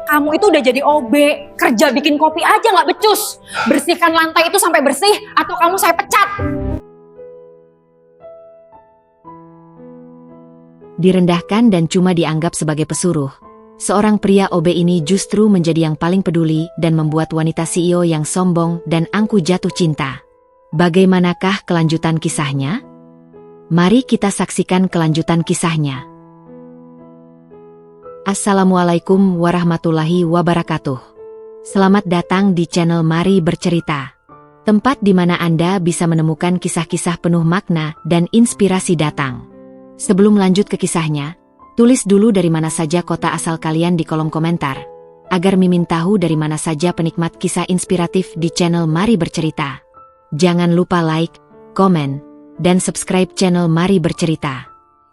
Kamu itu udah jadi OB, kerja bikin kopi aja nggak becus. Bersihkan lantai itu sampai bersih atau kamu saya pecat. Direndahkan dan cuma dianggap sebagai pesuruh, seorang pria OB ini justru menjadi yang paling peduli dan membuat wanita CEO yang sombong dan angkuh jatuh cinta. Bagaimanakah kelanjutan kisahnya? Mari kita saksikan kelanjutan kisahnya. Assalamualaikum warahmatullahi wabarakatuh. Selamat datang di channel Mari Bercerita. Tempat di mana Anda bisa menemukan kisah-kisah penuh makna dan inspirasi datang. Sebelum lanjut ke kisahnya, tulis dulu dari mana saja kota asal kalian di kolom komentar, agar Mimin tahu dari mana saja penikmat kisah inspiratif di channel Mari Bercerita. Jangan lupa like, komen, dan subscribe channel Mari Bercerita,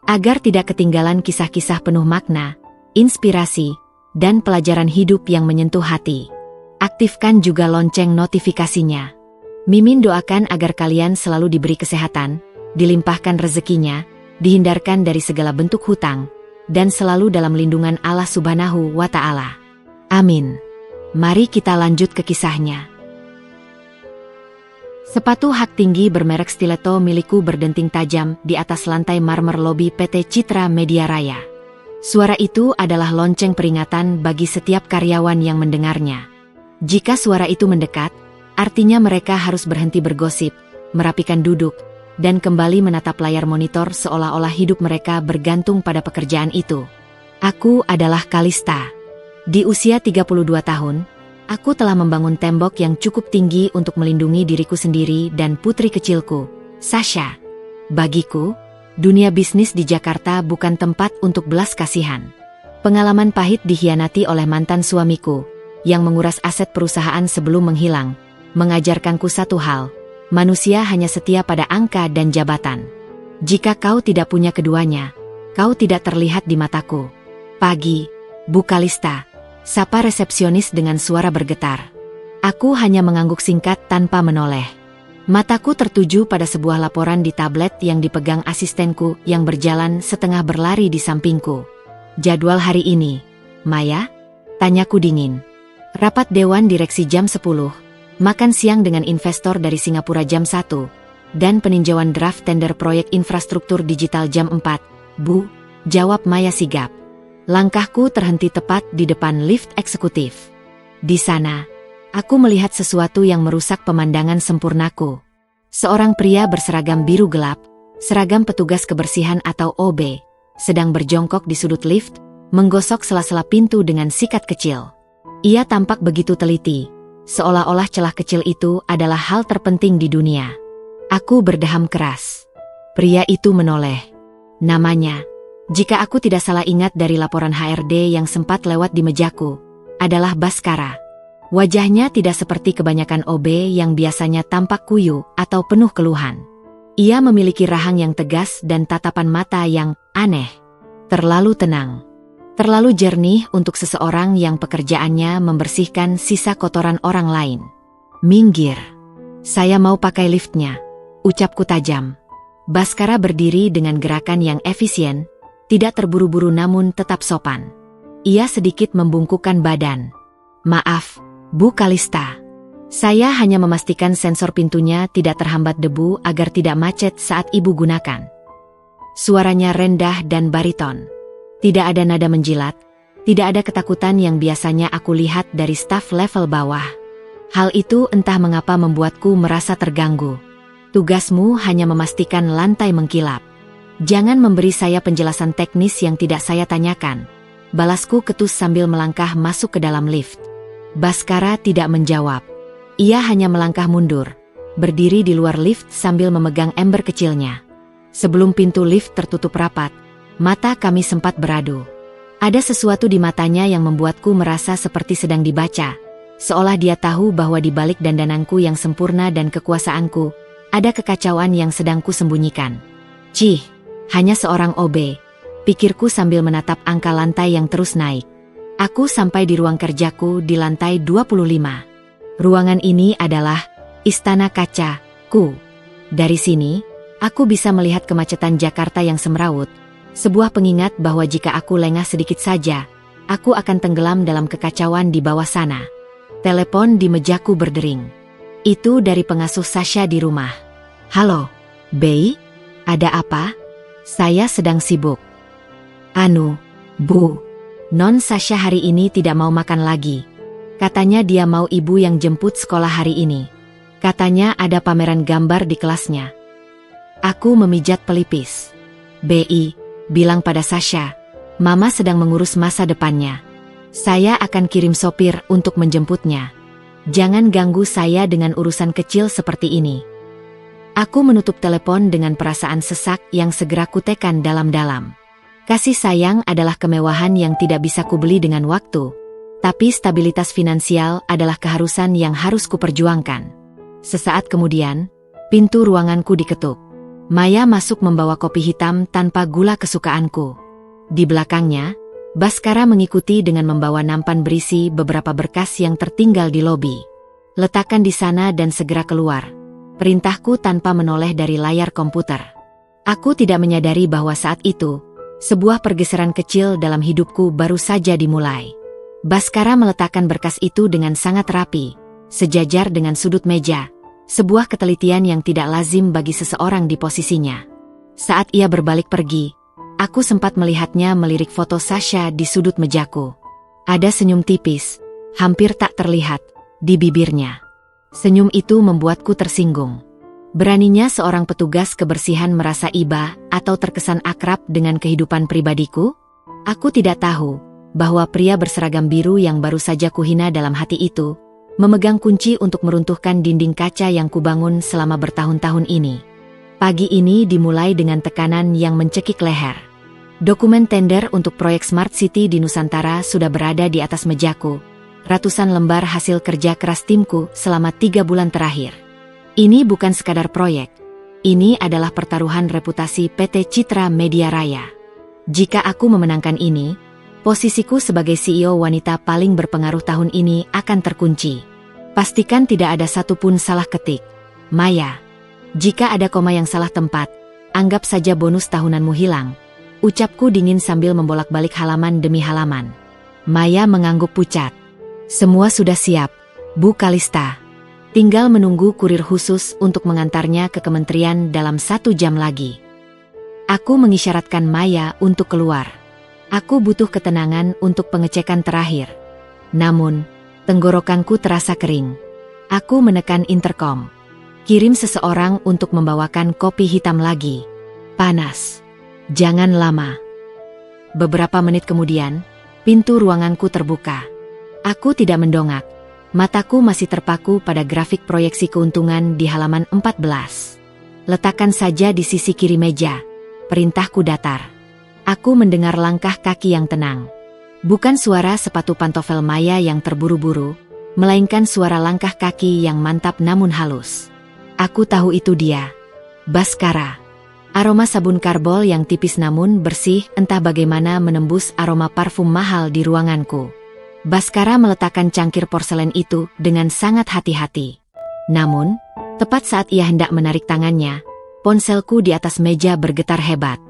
agar tidak ketinggalan kisah-kisah penuh makna, inspirasi, dan pelajaran hidup yang menyentuh hati. Aktifkan juga lonceng notifikasinya. Mimin doakan agar kalian selalu diberi kesehatan, dilimpahkan rezekinya, dihindarkan dari segala bentuk hutang, dan selalu dalam lindungan Allah Subhanahu wa Ta'ala. Amin. Mari kita lanjut ke kisahnya. Sepatu hak tinggi bermerek stiletto milikku berdenting tajam di atas lantai marmer lobi PT Citra Media Raya. Suara itu adalah lonceng peringatan bagi setiap karyawan yang mendengarnya. Jika suara itu mendekat, artinya mereka harus berhenti bergosip, merapikan duduk, dan kembali menatap layar monitor seolah-olah hidup mereka bergantung pada pekerjaan itu. Aku adalah Kalista. Di usia 32 tahun, aku telah membangun tembok yang cukup tinggi untuk melindungi diriku sendiri dan putri kecilku, Sasha. Bagiku, dunia bisnis di Jakarta bukan tempat untuk belas kasihan. Pengalaman pahit dikhianati oleh mantan suamiku, yang menguras aset perusahaan sebelum menghilang, mengajarkanku satu hal, manusia hanya setia pada angka dan jabatan. Jika kau tidak punya keduanya, kau tidak terlihat di mataku. Pagi, Bu Kalista, sapa resepsionis dengan suara bergetar. Aku hanya mengangguk singkat tanpa menoleh. Mataku tertuju pada sebuah laporan di tablet yang dipegang asistenku yang berjalan setengah berlari di sampingku. Jadwal hari ini, Maya? Tanyaku dingin. Rapat Dewan Direksi jam 10, makan siang dengan investor dari Singapura jam 1, dan peninjauan draft tender proyek infrastruktur digital jam 4, Bu, jawab Maya sigap. Langkahku terhenti tepat di depan lift eksekutif. Di sana, aku melihat sesuatu yang merusak pemandangan sempurnaku. Seorang pria berseragam biru gelap, seragam petugas kebersihan atau OB, sedang berjongkok di sudut lift, menggosok sela-sela pintu dengan sikat kecil. Ia tampak begitu teliti, seolah-olah celah kecil itu adalah hal terpenting di dunia. Aku berdeham keras. Pria itu menoleh. Namanya, jika aku tidak salah ingat dari laporan HRD yang sempat lewat di mejaku, adalah Baskara. Wajahnya tidak seperti kebanyakan OB yang biasanya tampak kuyu atau penuh keluhan. Ia memiliki rahang yang tegas dan tatapan mata yang aneh. Terlalu tenang. Terlalu jernih untuk seseorang yang pekerjaannya membersihkan sisa kotoran orang lain. Minggir. Saya mau pakai liftnya, ucapku tajam. Baskara berdiri dengan gerakan yang efisien, tidak terburu-buru namun tetap sopan. Ia sedikit membungkukkan badan. Maaf, Bu Kalista. Saya hanya memastikan sensor pintunya tidak terhambat debu agar tidak macet saat Ibu gunakan. Suaranya rendah dan bariton. Tidak ada nada menjilat, tidak ada ketakutan yang biasanya aku lihat dari staf level bawah. Hal itu entah mengapa membuatku merasa terganggu. Tugasmu hanya memastikan lantai mengkilap. Jangan memberi saya penjelasan teknis yang tidak saya tanyakan. Balasku ketus sambil melangkah masuk ke dalam lift. Baskara tidak menjawab. Ia hanya melangkah mundur, berdiri di luar lift sambil memegang ember kecilnya. Sebelum pintu lift tertutup rapat, mata kami sempat beradu. Ada sesuatu di matanya yang membuatku merasa seperti sedang dibaca, seolah dia tahu bahwa di balik dandananku yang sempurna dan kekuasaanku, ada kekacauan yang sedang kusembunyikan. Cih, hanya seorang OB, pikirku sambil menatap angka lantai yang terus naik. Aku sampai di ruang kerjaku di lantai 25. Ruangan ini adalah Istana Kaca-ku. Dari sini, aku bisa melihat kemacetan Jakarta yang semrawut, sebuah pengingat bahwa jika aku lengah sedikit saja, Aku akan tenggelam dalam kekacauan di bawah sana. Telepon di mejaku berdering. Itu dari pengasuh Sasha di rumah. Halo, Bei? Ada apa? Saya sedang sibuk. Bu. Non Sasha hari ini tidak mau makan lagi. Katanya dia mau ibu yang jemput sekolah hari ini. Katanya ada pameran gambar di kelasnya. Aku memijat pelipis. Bei, bilang pada Sasha, Mama sedang mengurus masa depannya. Saya akan kirim sopir untuk menjemputnya. Jangan ganggu saya dengan urusan kecil seperti ini. Aku menutup telepon dengan perasaan sesak yang segera kutekan dalam-dalam. Kasih sayang adalah kemewahan yang tidak bisa kubeli dengan waktu, tapi stabilitas finansial adalah keharusan yang harus kuperjuangkan. Sesaat kemudian, pintu ruanganku diketuk. Maya masuk membawa kopi hitam tanpa gula kesukaanku. Di belakangnya, Baskara mengikuti dengan membawa nampan berisi beberapa berkas yang tertinggal di lobi. Letakkan di sana dan segera keluar. Perintahku tanpa menoleh dari layar komputer. Aku tidak menyadari bahwa saat itu, sebuah pergeseran kecil dalam hidupku baru saja dimulai. Baskara meletakkan berkas itu dengan sangat rapi, sejajar dengan sudut meja, sebuah ketelitian yang tidak lazim bagi seseorang di posisinya. Saat ia berbalik pergi, aku sempat melihatnya melirik foto Sasha di sudut mejaku. Ada senyum tipis, hampir tak terlihat, di bibirnya. Senyum itu membuatku tersinggung. Beraninya seorang petugas kebersihan merasa iba atau terkesan akrab dengan kehidupan pribadiku? Aku tidak tahu bahwa pria berseragam biru yang baru saja kuhina dalam hati itu memegang kunci untuk meruntuhkan dinding kaca yang kubangun selama bertahun-tahun ini. Pagi ini dimulai dengan tekanan yang mencekik leher. Dokumen tender untuk proyek Smart City di Nusantara sudah berada di atas mejaku. Ratusan lembar hasil kerja keras timku selama 3 bulan terakhir. Ini bukan sekadar proyek. Ini adalah pertaruhan reputasi PT Citra Media Raya. Jika aku memenangkan ini, posisiku sebagai CEO wanita paling berpengaruh tahun ini akan terkunci. Pastikan tidak ada satupun salah ketik. Maya, jika ada koma yang salah tempat, anggap saja bonus tahunanmu hilang. Ucapku dingin sambil membolak-balik halaman demi halaman. Maya mengangguk pucat. Semua sudah siap, Bu Kalista. Tinggal menunggu kurir khusus untuk mengantarnya ke kementerian dalam 1 jam lagi. Aku mengisyaratkan Maya untuk keluar. Aku butuh ketenangan untuk pengecekan terakhir. Namun, tenggorokanku terasa kering. Aku menekan interkom. Kirim seseorang untuk membawakan kopi hitam lagi. Panas. Jangan lama. Beberapa menit kemudian, pintu ruanganku terbuka. Aku tidak mendongak. Mataku masih terpaku pada grafik proyeksi keuntungan di halaman 14. Letakkan saja di sisi kiri meja. Perintahku datar. Aku mendengar langkah kaki yang tenang. Bukan suara sepatu pantofel Maya yang terburu-buru, melainkan suara langkah kaki yang mantap namun halus. Aku tahu itu dia. Baskara. Aroma sabun karbol yang tipis namun bersih entah bagaimana menembus aroma parfum mahal di ruanganku. Baskara meletakkan cangkir porselen itu dengan sangat hati-hati. Namun, tepat saat ia hendak menarik tangannya, ponselku di atas meja bergetar hebat.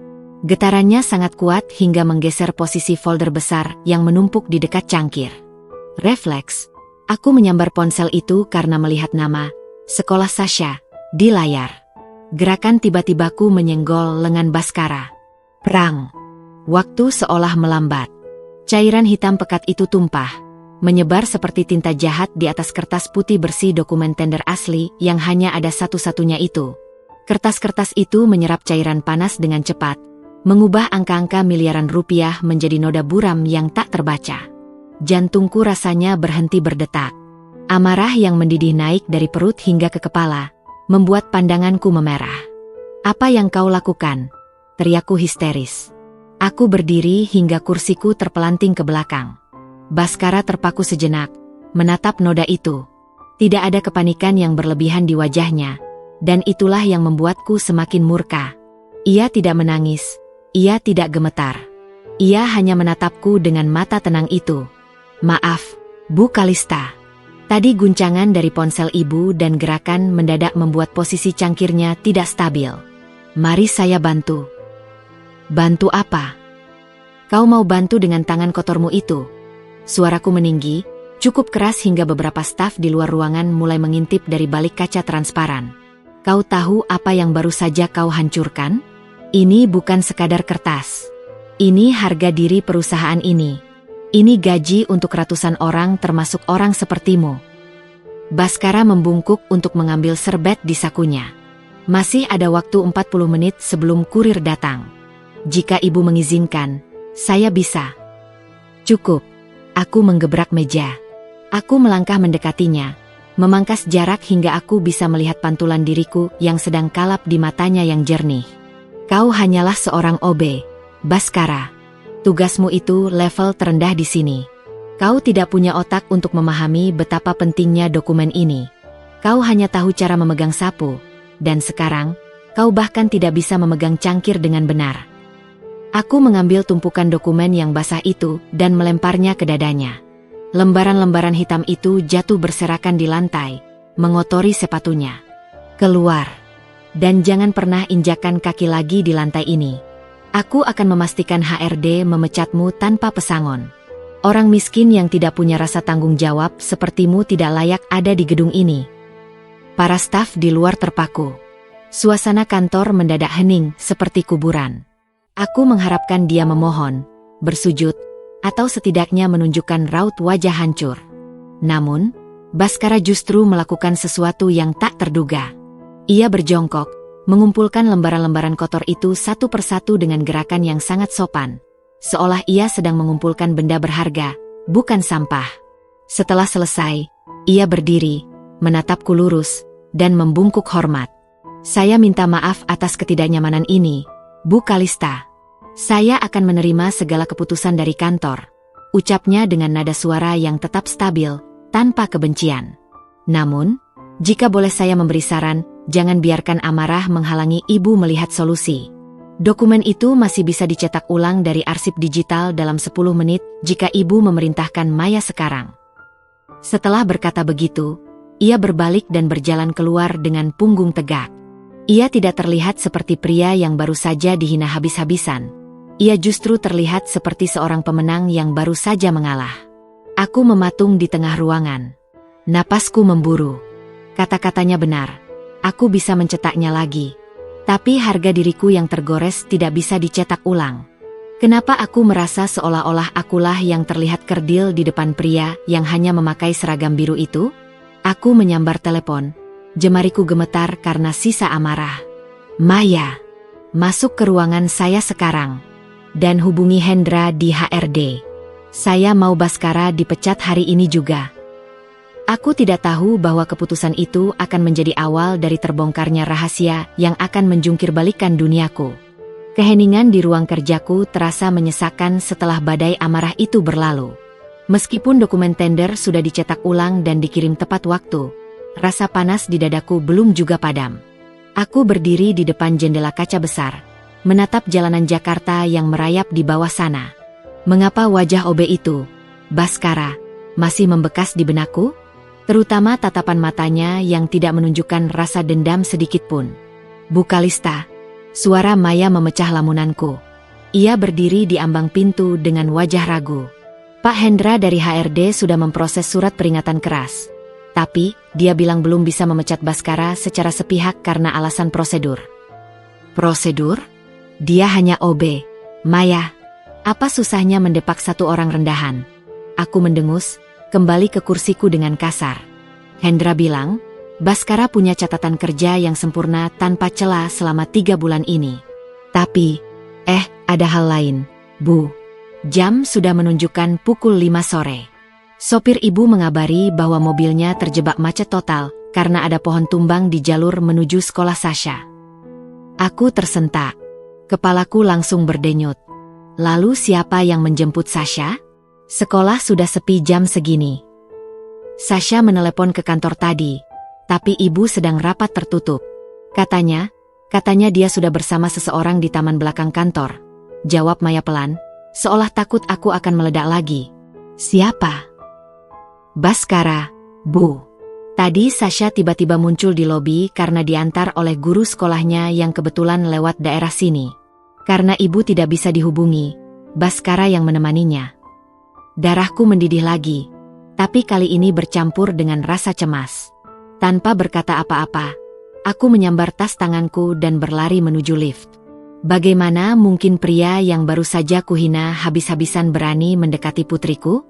Getarannya sangat kuat hingga menggeser posisi folder besar yang menumpuk di dekat cangkir. Refleks, aku menyambar ponsel itu karena melihat nama Sekolah Sasha di layar. Gerakan tiba-tibaku menyenggol lengan Baskara. Perang. Waktu seolah melambat. Cairan hitam pekat itu tumpah, menyebar seperti tinta jahat di atas kertas putih bersih dokumen tender asli yang hanya ada satu-satunya itu. Kertas-kertas itu menyerap cairan panas dengan cepat, mengubah angka-angka miliaran rupiah menjadi noda buram yang tak terbaca. Jantungku rasanya berhenti berdetak. Amarah yang mendidih naik dari perut hingga ke kepala, membuat pandanganku memerah. "Apa yang kau lakukan?" teriakku histeris. Aku berdiri hingga kursiku terpelanting ke belakang. Baskara terpaku sejenak, menatap noda itu. Tidak ada kepanikan yang berlebihan di wajahnya, dan itulah yang membuatku semakin murka. Ia tidak menangis, ia tidak gemetar. Ia hanya menatapku dengan mata tenang itu. "Maaf, Bu Kalista." Tadi guncangan dari ponsel ibu dan gerakan mendadak membuat posisi cangkirnya tidak stabil. "Mari saya bantu." "Bantu apa?" Kau mau bantu dengan tangan kotormu itu? Suaraku meninggi, cukup keras hingga beberapa staf di luar ruangan mulai mengintip dari balik kaca transparan. Kau tahu apa yang baru saja kau hancurkan? Ini bukan sekadar kertas. Ini harga diri perusahaan ini. Ini gaji untuk ratusan orang termasuk orang sepertimu. Baskara membungkuk untuk mengambil serbet di sakunya. Masih ada waktu 40 menit sebelum kurir datang. Jika ibu mengizinkan, saya bisa. Cukup. Aku menggebrak meja. Aku melangkah mendekatinya, memangkas jarak hingga aku bisa melihat pantulan diriku yang sedang kalap di matanya yang jernih. Kau hanyalah seorang OB, Baskara. Tugasmu itu level terendah di sini. Kau tidak punya otak untuk memahami betapa pentingnya dokumen ini. Kau hanya tahu cara memegang sapu, dan sekarang, kau bahkan tidak bisa memegang cangkir dengan benar. Aku mengambil tumpukan dokumen yang basah itu dan melemparnya ke dadanya. Lembaran-lembaran hitam itu jatuh berserakan di lantai, mengotori sepatunya. Keluar. Dan jangan pernah injakan kaki lagi di lantai ini. Aku akan memastikan HRD memecatmu tanpa pesangon. Orang miskin yang tidak punya rasa tanggung jawab sepertimu tidak layak ada di gedung ini. Para staf di luar terpaku. Suasana kantor mendadak hening seperti kuburan. Aku mengharapkan dia memohon, bersujud, atau setidaknya menunjukkan raut wajah hancur. Namun, Baskara justru melakukan sesuatu yang tak terduga. Ia berjongkok, mengumpulkan lembaran-lembaran kotor itu satu persatu dengan gerakan yang sangat sopan. Seolah ia sedang mengumpulkan benda berharga, bukan sampah. Setelah selesai, ia berdiri, menatapku lurus, dan membungkuk hormat. Saya minta maaf atas ketidaknyamanan ini, Bu Kalista. Saya akan menerima segala keputusan dari kantor. Ucapnya dengan nada suara yang tetap stabil, tanpa kebencian. Namun, jika boleh saya memberi saran, jangan biarkan amarah menghalangi ibu melihat solusi. Dokumen itu masih bisa dicetak ulang dari arsip digital dalam 10 menit jika ibu memerintahkan Maya sekarang. Setelah berkata begitu, ia berbalik dan berjalan keluar dengan punggung tegak. Ia tidak terlihat seperti pria yang baru saja dihina habis-habisan. Ia justru terlihat seperti seorang pemenang yang baru saja mengalah. Aku mematung di tengah ruangan. Napasku memburu. Kata-katanya benar. Aku bisa mencetaknya lagi. Tapi harga diriku yang tergores tidak bisa dicetak ulang. Kenapa aku merasa seolah-olah akulah yang terlihat kerdil di depan pria yang hanya memakai seragam biru itu? Aku menyambar telepon. Jemariku gemetar karena sisa amarah. Maya, masuk ke ruangan saya sekarang. Dan hubungi Hendra di HRD. Saya mau Baskara dipecat hari ini juga. Aku tidak tahu bahwa keputusan itu akan menjadi awal dari terbongkarnya rahasia yang akan menjungkirbalikkan duniaku. Keheningan di ruang kerjaku terasa menyesakan setelah badai amarah itu berlalu. Meskipun dokumen tender sudah dicetak ulang dan dikirim tepat waktu, rasa panas di dadaku belum juga padam. Aku berdiri di depan jendela kaca besar, menatap jalanan Jakarta yang merayap di bawah sana. Mengapa wajah OB itu, Baskara, masih membekas di benakku? Terutama tatapan matanya yang tidak menunjukkan rasa dendam sedikitpun. Bu Kalista, suara Maya memecah lamunanku. Ia berdiri di ambang pintu dengan wajah ragu. Pak Hendra dari HRD sudah memproses surat peringatan keras. Tapi, dia bilang belum bisa memecat Baskara secara sepihak karena alasan prosedur. Prosedur? Dia hanya OB. Maya, apa susahnya mendepak satu orang rendahan? Aku mendengus, kembali ke kursiku dengan kasar. Hendra bilang, Baskara punya catatan kerja yang sempurna tanpa celah selama 3 bulan ini. Tapi, ada hal lain, Bu. Jam sudah menunjukkan pukul 5 sore. Sopir ibu mengabari bahwa mobilnya terjebak macet total karena ada pohon tumbang di jalur menuju sekolah Sasha. Aku tersentak. Kepalaku langsung berdenyut. Lalu siapa yang menjemput Sasha? Sekolah sudah sepi jam segini. Sasha menelepon ke kantor tadi, tapi ibu sedang rapat tertutup. Katanya dia sudah bersama seseorang di taman belakang kantor. Jawab Maya pelan, seolah takut aku akan meledak lagi. Siapa? Baskara, Bu. Tadi Sasha tiba-tiba muncul di lobi karena diantar oleh guru sekolahnya yang kebetulan lewat daerah sini. Karena ibu tidak bisa dihubungi, Baskara yang menemaninya. Darahku mendidih lagi, tapi kali ini bercampur dengan rasa cemas. Tanpa berkata apa-apa, aku menyambar tas tanganku dan berlari menuju lift. Bagaimana mungkin pria yang baru saja kuhina habis-habisan berani mendekati putriku?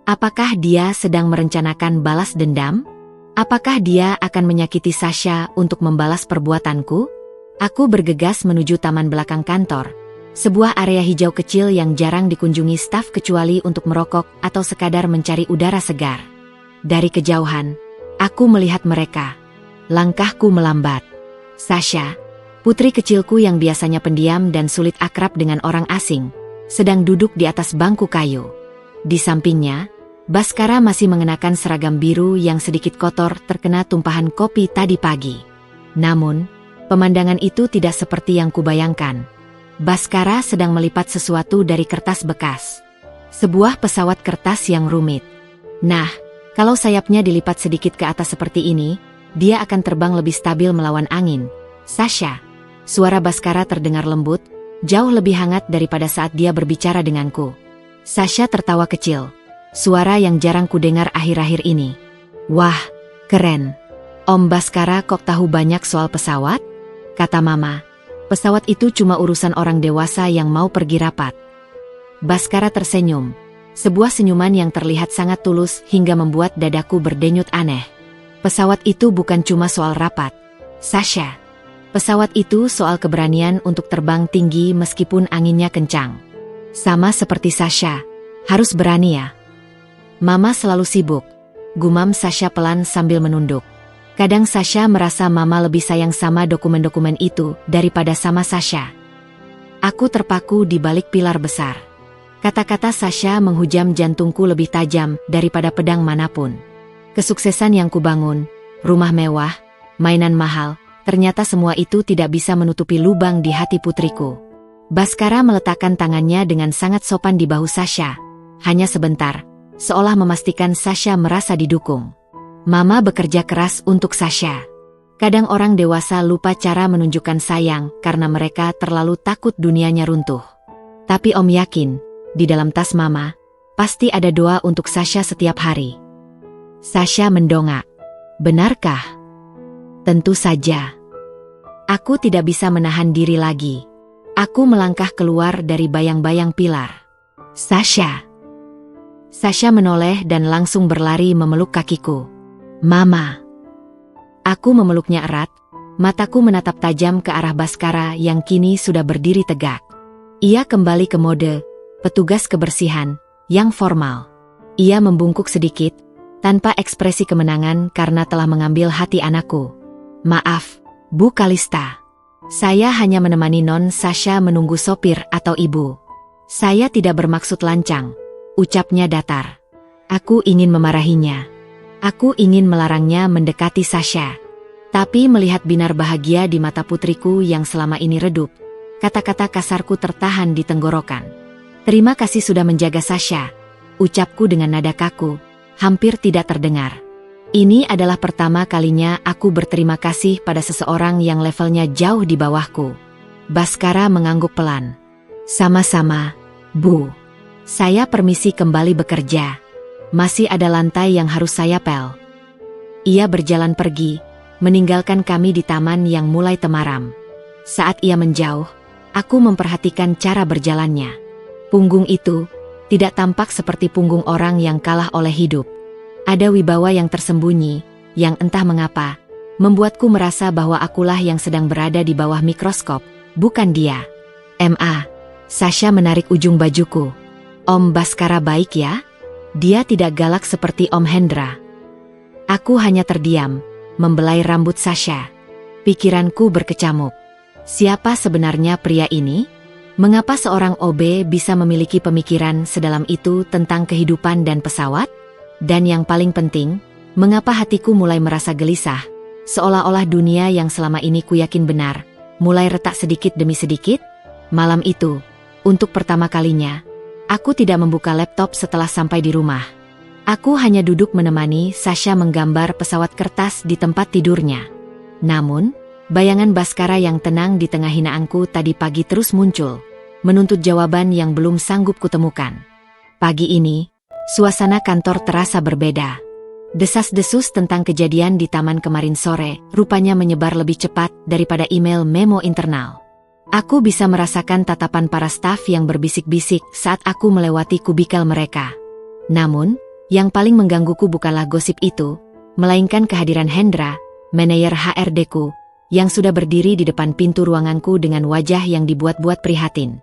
Apakah dia sedang merencanakan balas dendam? Apakah dia akan menyakiti Sasha untuk membalas perbuatanku? Aku bergegas menuju taman belakang kantor. Sebuah area hijau kecil yang jarang dikunjungi staf kecuali untuk merokok atau sekadar mencari udara segar. Dari kejauhan, aku melihat mereka. Langkahku melambat. Sasha, putri kecilku yang biasanya pendiam dan sulit akrab dengan orang asing, sedang duduk di atas bangku kayu. Di sampingnya, Baskara masih mengenakan seragam biru yang sedikit kotor terkena tumpahan kopi tadi pagi. Namun, pemandangan itu tidak seperti yang kubayangkan. Baskara sedang melipat sesuatu dari kertas bekas. Sebuah pesawat kertas yang rumit. Nah, kalau sayapnya dilipat sedikit ke atas seperti ini, dia akan terbang lebih stabil melawan angin. Sasha, suara Baskara terdengar lembut, jauh lebih hangat daripada saat dia berbicara denganku. Sasha tertawa kecil. Suara yang jarang kudengar akhir-akhir ini. Wah, keren. Om Baskara kok tahu banyak soal pesawat? Kata Mama. Pesawat itu cuma urusan orang dewasa yang mau pergi rapat. Baskara tersenyum. Sebuah senyuman yang terlihat sangat tulus hingga membuat dadaku berdenyut aneh. Pesawat itu bukan cuma soal rapat, Sasha. Pesawat itu soal keberanian untuk terbang tinggi meskipun anginnya kencang. Sama seperti Sasha, harus berani ya. Mama selalu sibuk, gumam Sasha pelan sambil menunduk. Kadang Sasha merasa Mama lebih sayang sama dokumen-dokumen itu daripada sama Sasha. Aku terpaku di balik pilar besar. Kata-kata Sasha menghujam jantungku lebih tajam daripada pedang manapun. Kesuksesan yang kubangun, rumah mewah, mainan mahal, ternyata semua itu tidak bisa menutupi lubang di hati putriku. Baskara meletakkan tangannya dengan sangat sopan di bahu Sasha. Hanya sebentar, seolah memastikan Sasha merasa didukung. Mama bekerja keras untuk Sasha. Kadang orang dewasa lupa cara menunjukkan sayang karena mereka terlalu takut dunianya runtuh. Tapi Om yakin, di dalam tas Mama, pasti ada doa untuk Sasha setiap hari. Sasha mendongak. Benarkah? Tentu saja. Aku tidak bisa menahan diri lagi. Aku melangkah keluar dari bayang-bayang pilar. Sasha. Sasha menoleh dan langsung berlari memeluk kakiku. Mama. Aku memeluknya erat, mataku menatap tajam ke arah Baskara yang kini sudah berdiri tegak. Ia kembali ke mode petugas kebersihan yang formal. Ia membungkuk sedikit, tanpa ekspresi kemenangan karena telah mengambil hati anakku. Maaf, Bu Kalista. Saya hanya menemani Non Sasha menunggu sopir atau ibu. Saya tidak bermaksud lancang, ucapnya datar. Aku ingin memarahinya. Aku ingin melarangnya mendekati Sasha. Tapi melihat binar bahagia di mata putriku yang selama ini redup, kata-kata kasarku tertahan di tenggorokan. Terima kasih sudah menjaga Sasha, ucapku dengan nada kaku, hampir tidak terdengar. Ini adalah pertama kalinya aku berterima kasih pada seseorang yang levelnya jauh di bawahku. Baskara mengangguk pelan. Sama-sama, Bu. Saya permisi kembali bekerja. Masih ada lantai yang harus saya pel. Ia berjalan pergi, meninggalkan kami di taman yang mulai temaram. Saat ia menjauh, aku memperhatikan cara berjalannya. Punggung itu tidak tampak seperti punggung orang yang kalah oleh hidup. Ada wibawa yang tersembunyi, yang entah mengapa, membuatku merasa bahwa akulah yang sedang berada di bawah mikroskop, bukan dia. Ma, Sasha menarik ujung bajuku. Om Baskara baik ya? Dia tidak galak seperti Om Hendra. Aku hanya terdiam, membelai rambut Sasha. Pikiranku berkecamuk. Siapa sebenarnya pria ini? Mengapa seorang OB bisa memiliki pemikiran sedalam itu tentang kehidupan dan pesawat? Dan yang paling penting, mengapa hatiku mulai merasa gelisah, seolah-olah dunia yang selama ini kuyakin benar, mulai retak sedikit demi sedikit? Malam itu, untuk pertama kalinya, aku tidak membuka laptop setelah sampai di rumah. Aku hanya duduk menemani Sasha menggambar pesawat kertas di tempat tidurnya. Namun, bayangan Baskara yang tenang di tengah hinaanku tadi pagi terus muncul. menuntut jawaban yang belum sanggup kutemukan. Pagi ini, suasana kantor terasa berbeda. Desas-desus tentang kejadian di taman kemarin sore rupanya menyebar lebih cepat daripada email memo internal. Aku bisa merasakan tatapan para staf yang berbisik-bisik saat aku melewati kubikel mereka. Namun, yang paling menggangguku bukanlah gosip itu, melainkan kehadiran Hendra, manajer HRD-ku, yang sudah berdiri di depan pintu ruanganku dengan wajah yang dibuat-buat prihatin.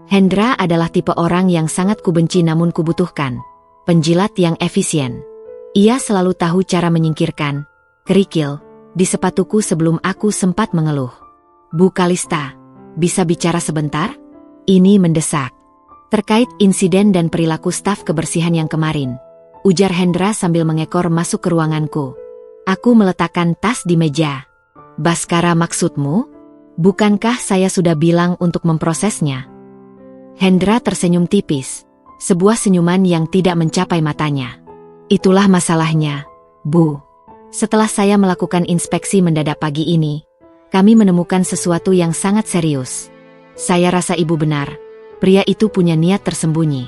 Hendra adalah tipe orang yang sangat kubenci namun kubutuhkan, penjilat yang efisien. Ia selalu tahu cara menyingkirkan kerikil di sepatuku sebelum aku sempat mengeluh. Bu Kalista, bisa bicara sebentar? Ini mendesak. Terkait insiden dan perilaku staf kebersihan yang kemarin, ujar Hendra sambil mengekor masuk ke ruanganku. Aku meletakkan tas di meja. Baskara maksudmu? Bukankah saya sudah bilang untuk memprosesnya? Hendra tersenyum tipis, sebuah senyuman yang tidak mencapai matanya. Itulah masalahnya, Bu. Setelah saya melakukan inspeksi mendadak pagi ini, kami menemukan sesuatu yang sangat serius. Saya rasa Ibu benar, pria itu punya niat tersembunyi.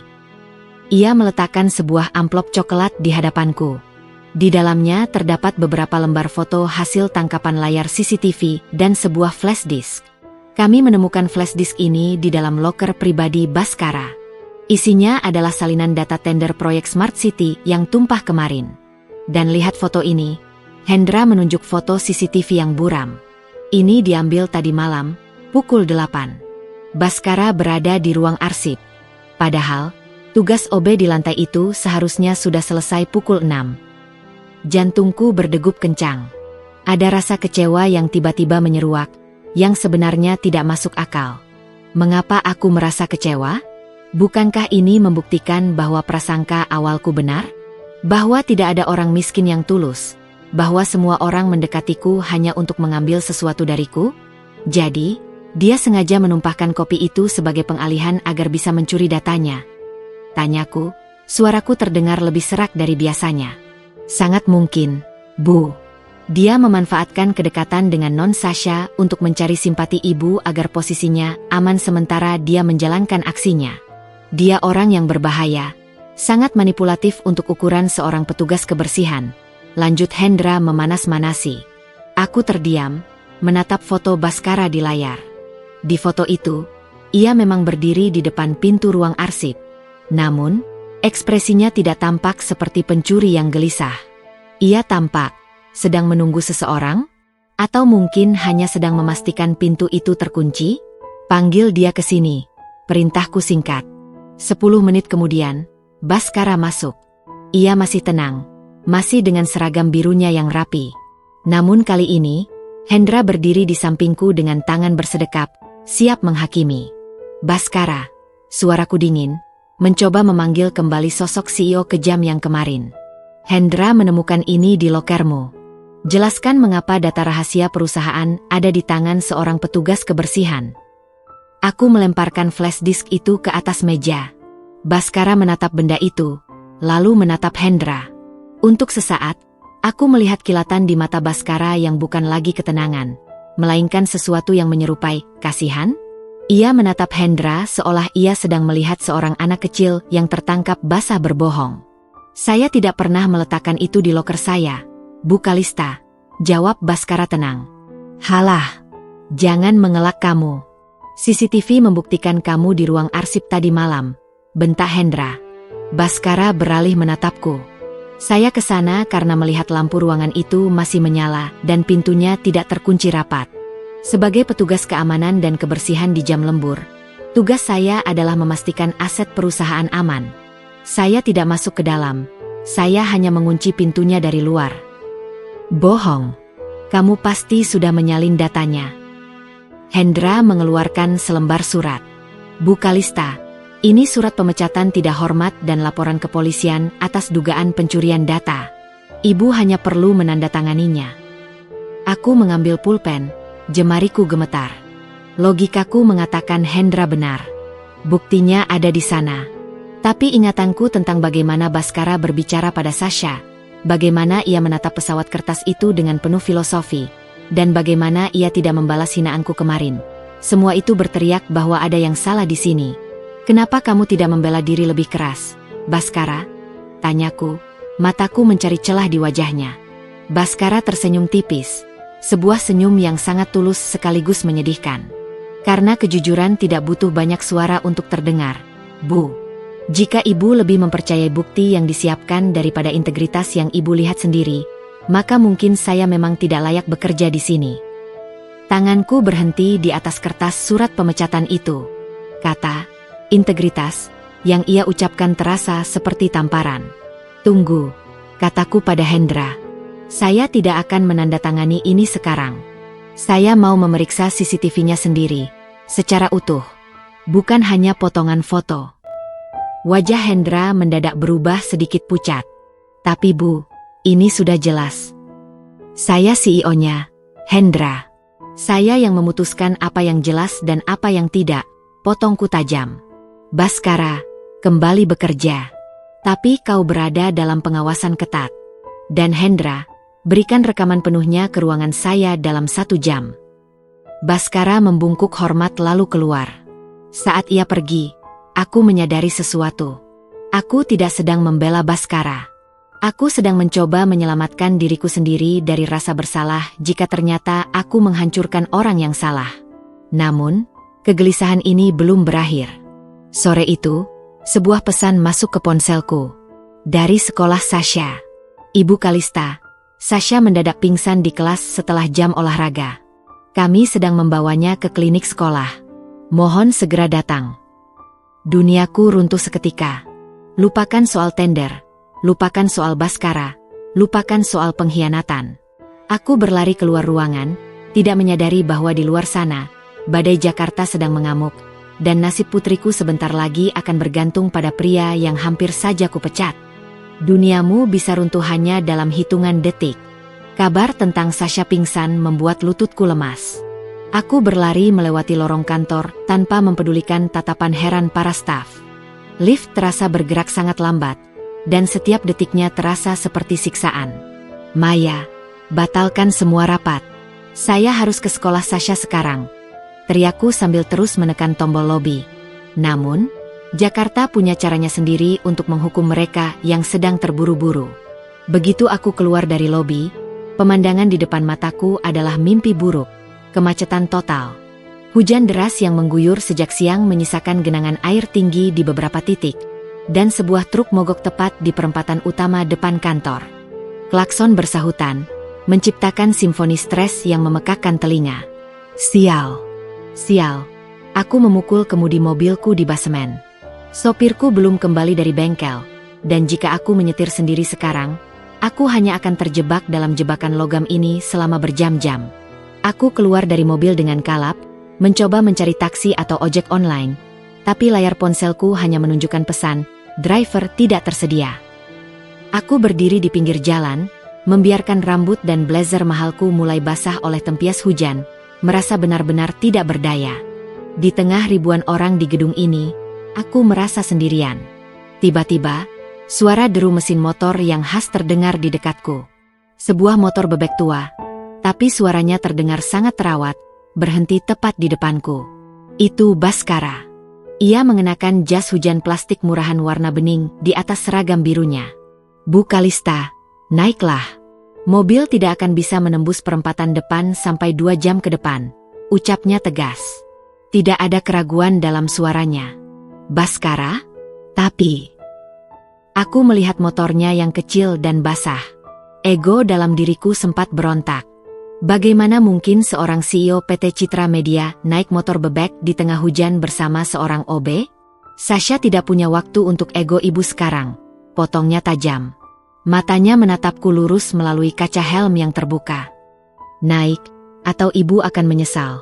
Ia meletakkan sebuah amplop coklat di hadapanku. Di dalamnya terdapat beberapa lembar foto hasil tangkapan layar CCTV dan sebuah flash disk. Kami menemukan flash disk ini di dalam loker pribadi Baskara. Isinya adalah salinan data tender proyek Smart City yang tumpah kemarin. Dan lihat foto ini, Hendra menunjuk foto CCTV yang buram. Ini diambil tadi malam, pukul 8. Baskara berada di ruang arsip. Padahal, tugas OB di lantai itu seharusnya sudah selesai pukul 6. Jantungku berdegup kencang. Ada rasa kecewa yang tiba-tiba menyeruak, yang sebenarnya tidak masuk akal. Mengapa aku merasa kecewa? Bukankah ini membuktikan bahwa prasangka awalku benar? Bahwa tidak ada orang miskin yang tulus? Bahwa semua orang mendekatiku hanya untuk mengambil sesuatu dariku? Jadi, dia sengaja menumpahkan kopi itu sebagai pengalihan agar bisa mencuri datanya. Tanyaku, suaraku terdengar lebih serak dari biasanya. Sangat mungkin, Bu. Dia memanfaatkan kedekatan dengan Non Sasha untuk mencari simpati ibu agar posisinya aman sementara dia menjalankan aksinya. Dia orang yang berbahaya, sangat manipulatif untuk ukuran seorang petugas kebersihan. Lanjut Hendra memanas-manasi. Aku terdiam, menatap foto Baskara di layar. Di foto itu, ia memang berdiri di depan pintu ruang arsip. Namun, ekspresinya tidak tampak seperti pencuri yang gelisah. Ia tampak sedang menunggu seseorang? Atau mungkin hanya sedang memastikan pintu itu terkunci? Panggil dia ke sini. Perintahku singkat. 10 menit kemudian, Baskara masuk. Ia masih tenang, masih dengan seragam birunya yang rapi. Namun kali ini, Hendra berdiri di sampingku dengan tangan bersedekap, siap menghakimi. Baskara, suaraku dingin, mencoba memanggil kembali sosok CEO kejam yang kemarin. Hendra menemukan ini di lokermu. Jelaskan mengapa data rahasia perusahaan ada di tangan seorang petugas kebersihan. Aku melemparkan flash disk itu ke atas meja. Baskara menatap benda itu, lalu menatap Hendra. Untuk sesaat, aku melihat kilatan di mata Baskara yang bukan lagi ketenangan, melainkan sesuatu yang menyerupai kasihan. Ia menatap Hendra seolah ia sedang melihat seorang anak kecil yang tertangkap basah berbohong. Saya tidak pernah meletakkan itu di loker saya, Bu Kalista, jawab Baskara tenang. Halah, jangan mengelak kamu. CCTV membuktikan kamu di ruang arsip tadi malam, bentak Hendra. Baskara beralih menatapku. Saya ke sana karena melihat lampu ruangan itu masih menyala dan pintunya tidak terkunci rapat. Sebagai petugas keamanan dan kebersihan di jam lembur, tugas saya adalah memastikan aset perusahaan aman. Saya tidak masuk ke dalam, saya hanya mengunci pintunya dari luar. Bohong. Kamu pasti sudah menyalin datanya. Hendra mengeluarkan selembar surat. Bu Kalista, ini surat pemecatan tidak hormat dan laporan kepolisian atas dugaan pencurian data. Ibu hanya perlu menandatanganinya. Aku mengambil pulpen, jemariku gemetar. Logikaku mengatakan Hendra benar. Buktinya ada di sana. Tapi ingatanku tentang bagaimana Baskara berbicara pada Sasha, bagaimana ia menatap pesawat kertas itu dengan penuh filosofi, dan bagaimana ia tidak membalas hinaanku kemarin, Semua itu berteriak bahwa ada yang salah di sini. Kenapa kamu tidak membela diri lebih keras, Baskara? Tanyaku, mataku mencari celah di wajahnya. Baskara tersenyum tipis. Sebuah senyum yang sangat tulus sekaligus menyedihkan. Karena kejujuran tidak butuh banyak suara untuk terdengar. Bu, jika ibu lebih mempercayai bukti yang disiapkan daripada integritas yang ibu lihat sendiri, maka mungkin saya memang tidak layak bekerja di sini. Tanganku berhenti di atas kertas surat pemecatan itu. Kata, integritas, yang ia ucapkan terasa seperti tamparan. Tunggu, kataku pada Hendra. Saya tidak akan menandatangani ini sekarang. Saya mau memeriksa CCTV-nya sendiri, secara utuh. Bukan hanya potongan foto. Wajah Hendra mendadak berubah sedikit pucat. Tapi Bu, ini sudah jelas. Saya CEO-nya, Hendra. Saya yang memutuskan apa yang jelas dan apa yang tidak, potongku tajam. Baskara, kembali bekerja. Tapi kau berada dalam pengawasan ketat. Dan Hendra, berikan rekaman penuhnya ke ruangan saya dalam 1 jam. Baskara membungkuk hormat lalu keluar. Saat ia pergi, aku menyadari sesuatu. Aku tidak sedang membela Baskara. Aku sedang mencoba menyelamatkan diriku sendiri dari rasa bersalah jika ternyata aku menghancurkan orang yang salah. Namun, kegelisahan ini belum berakhir. Sore itu, sebuah pesan masuk ke ponselku. Dari sekolah Sasha. Ibu Kalista, Sasha mendadak pingsan di kelas setelah jam olahraga. Kami sedang membawanya ke klinik sekolah. Mohon segera datang. Duniaku runtuh seketika. Lupakan soal tender. Lupakan soal Baskara, lupakan soal pengkhianatan. Aku berlari keluar ruangan, tidak menyadari bahwa di luar sana, badai Jakarta sedang mengamuk, dan nasib putriku sebentar lagi akan bergantung pada pria yang hampir saja kupecat. Duniamu bisa runtuh hanya dalam hitungan detik. Kabar tentang Sasha pingsan membuat lututku lemas. Aku berlari melewati lorong kantor tanpa mempedulikan tatapan heran para staf. Lift terasa bergerak sangat lambat. Dan setiap detiknya terasa seperti siksaan. Maya, batalkan semua rapat. Saya harus ke sekolah Sasha sekarang. Teriakku sambil terus menekan tombol lobi. Namun, Jakarta punya caranya sendiri untuk menghukum mereka yang sedang terburu-buru. Begitu aku keluar dari lobi, pemandangan di depan mataku adalah mimpi buruk. Kemacetan total. Hujan deras yang mengguyur sejak siang menyisakan genangan air tinggi di beberapa titik. Dan sebuah truk mogok tepat di perempatan utama depan kantor. Klakson bersahutan, menciptakan simfoni stres yang memekakkan telinga. Sial. Sial. Aku memukul kemudi mobilku di basemen. Sopirku belum kembali dari bengkel, dan jika aku menyetir sendiri sekarang, aku hanya akan terjebak dalam jebakan logam ini selama berjam-jam. Aku keluar dari mobil dengan kalap, mencoba mencari taksi atau ojek online, tapi layar ponselku hanya menunjukkan pesan, driver tidak tersedia. Aku berdiri di pinggir jalan, membiarkan rambut dan blazer mahalku mulai basah oleh tempias hujan, merasa benar-benar tidak berdaya. Di tengah ribuan orang di gedung ini, aku merasa sendirian. Tiba-tiba, suara deru mesin motor yang khas terdengar di dekatku. Sebuah motor bebek tua, tapi suaranya terdengar sangat terawat, berhenti tepat di depanku. Itu Baskara. Ia mengenakan jas hujan plastik murahan warna bening di atas seragam birunya. Bu Kalista, naiklah. Mobil tidak akan bisa menembus perempatan depan sampai 2 jam ke depan, ucapnya tegas. Tidak ada keraguan dalam suaranya. Baskara? Tapi... Aku melihat motornya yang kecil dan basah. Ego dalam diriku sempat berontak. Bagaimana mungkin seorang CEO PT Citra Media naik motor bebek di tengah hujan bersama seorang OB? Sasha tidak punya waktu untuk ego ibu sekarang. Potongnya tajam. Matanya menatapku lurus melalui kaca helm yang terbuka. Naik, atau ibu akan menyesal.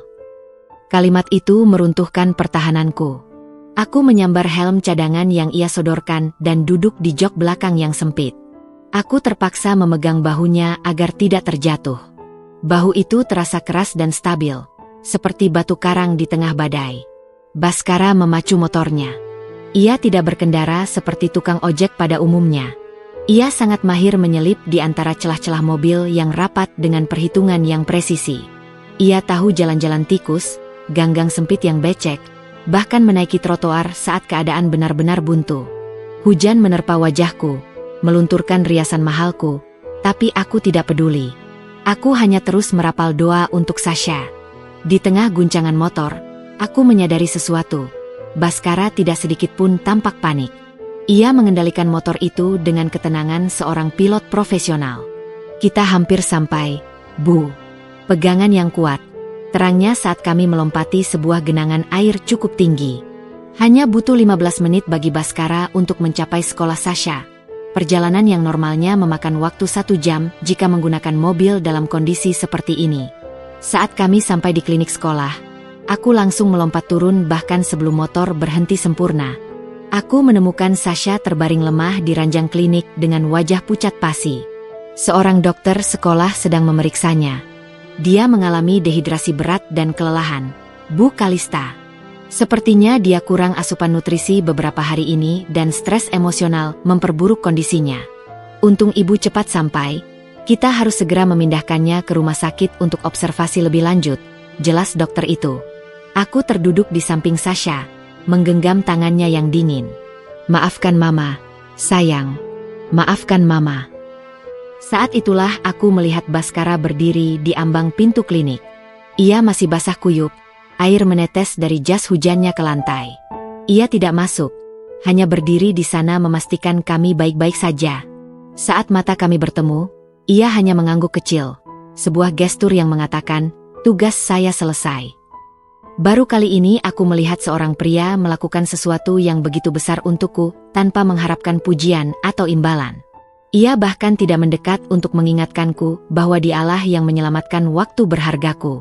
Kalimat itu meruntuhkan pertahananku. Aku menyambar helm cadangan yang ia sodorkan dan duduk di jok belakang yang sempit. Aku terpaksa memegang bahunya agar tidak terjatuh. Bahu itu terasa keras dan stabil, seperti batu karang di tengah badai. Baskara memacu motornya. Ia tidak berkendara seperti tukang ojek pada umumnya. Ia sangat mahir menyelip di antara celah-celah mobil yang rapat dengan perhitungan yang presisi. Ia tahu jalan-jalan tikus, ganggang sempit yang becek, bahkan menaiki trotoar saat keadaan benar-benar buntu. Hujan menerpa wajahku, melunturkan riasan mahalku, tapi aku tidak peduli. Aku hanya terus merapal doa untuk Sasha. Di tengah guncangan motor, aku menyadari sesuatu. Baskara tidak sedikit pun tampak panik. Ia mengendalikan motor itu dengan ketenangan seorang pilot profesional. Kita hampir sampai, Bu. Pegangan yang kuat. Terangnya saat kami melompati sebuah genangan air cukup tinggi. Hanya butuh 15 menit bagi Baskara untuk mencapai sekolah Sasha. Perjalanan yang normalnya memakan waktu 1 jam jika menggunakan mobil dalam kondisi seperti ini. Saat kami sampai di klinik sekolah, aku langsung melompat turun bahkan sebelum motor berhenti sempurna. Aku menemukan Sasha terbaring lemah di ranjang klinik dengan wajah pucat pasi. Seorang dokter sekolah sedang memeriksanya. Dia mengalami dehidrasi berat dan kelelahan. Bu Kalista. Sepertinya dia kurang asupan nutrisi beberapa hari ini dan stres emosional memperburuk kondisinya. Untung ibu cepat sampai. Kita harus segera memindahkannya ke rumah sakit untuk observasi lebih lanjut, jelas dokter itu. Aku terduduk di samping Sasha, menggenggam tangannya yang dingin. Maafkan Mama, sayang. Maafkan Mama. Saat itulah aku melihat Baskara berdiri di ambang pintu klinik. Ia masih basah kuyup. Air menetes dari jas hujannya ke lantai. Ia tidak masuk, hanya berdiri di sana memastikan kami baik-baik saja. Saat mata kami bertemu, ia hanya mengangguk kecil. Sebuah gestur yang mengatakan, tugas saya selesai. Baru kali ini aku melihat seorang pria melakukan sesuatu yang begitu besar untukku tanpa mengharapkan pujian atau imbalan. Ia bahkan tidak mendekat untuk mengingatkanku bahwa dialah yang menyelamatkan waktu berhargaku.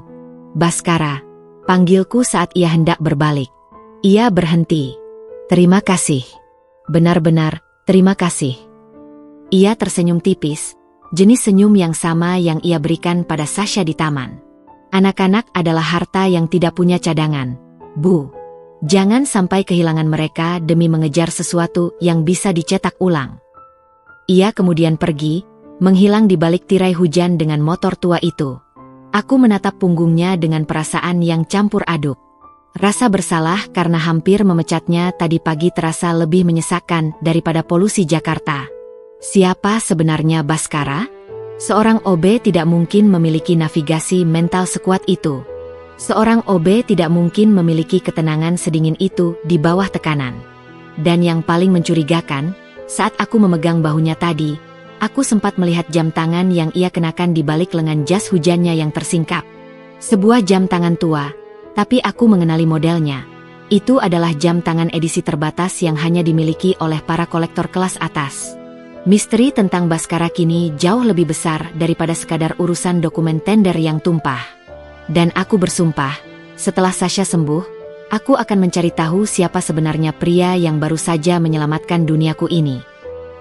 Baskara. Panggilku saat ia hendak berbalik. Ia berhenti. Terima kasih. Benar-benar, terima kasih. Ia tersenyum tipis, jenis senyum yang sama yang ia berikan pada Sasha di taman. Anak-anak adalah harta yang tidak punya cadangan, Bu. Jangan sampai kehilangan mereka demi mengejar sesuatu yang bisa dicetak ulang. Ia kemudian pergi, menghilang di balik tirai hujan dengan motor tua itu. Aku menatap punggungnya dengan perasaan yang campur aduk. Rasa bersalah karena hampir memecatnya tadi pagi terasa lebih menyesakkan daripada polusi Jakarta. Siapa sebenarnya Baskara? Seorang OB tidak mungkin memiliki navigasi mental sekuat itu. Seorang OB tidak mungkin memiliki ketenangan sedingin itu di bawah tekanan. Dan yang paling mencurigakan, saat aku memegang bahunya tadi, aku sempat melihat jam tangan yang ia kenakan di balik lengan jas hujannya yang tersingkap. Sebuah jam tangan tua, tapi aku mengenali modelnya. Itu adalah jam tangan edisi terbatas yang hanya dimiliki oleh para kolektor kelas atas. Misteri tentang Baskara kini jauh lebih besar daripada sekadar urusan dokumen tender yang tumpah. Dan aku bersumpah, setelah Sasha sembuh, aku akan mencari tahu siapa sebenarnya pria yang baru saja menyelamatkan duniaku ini.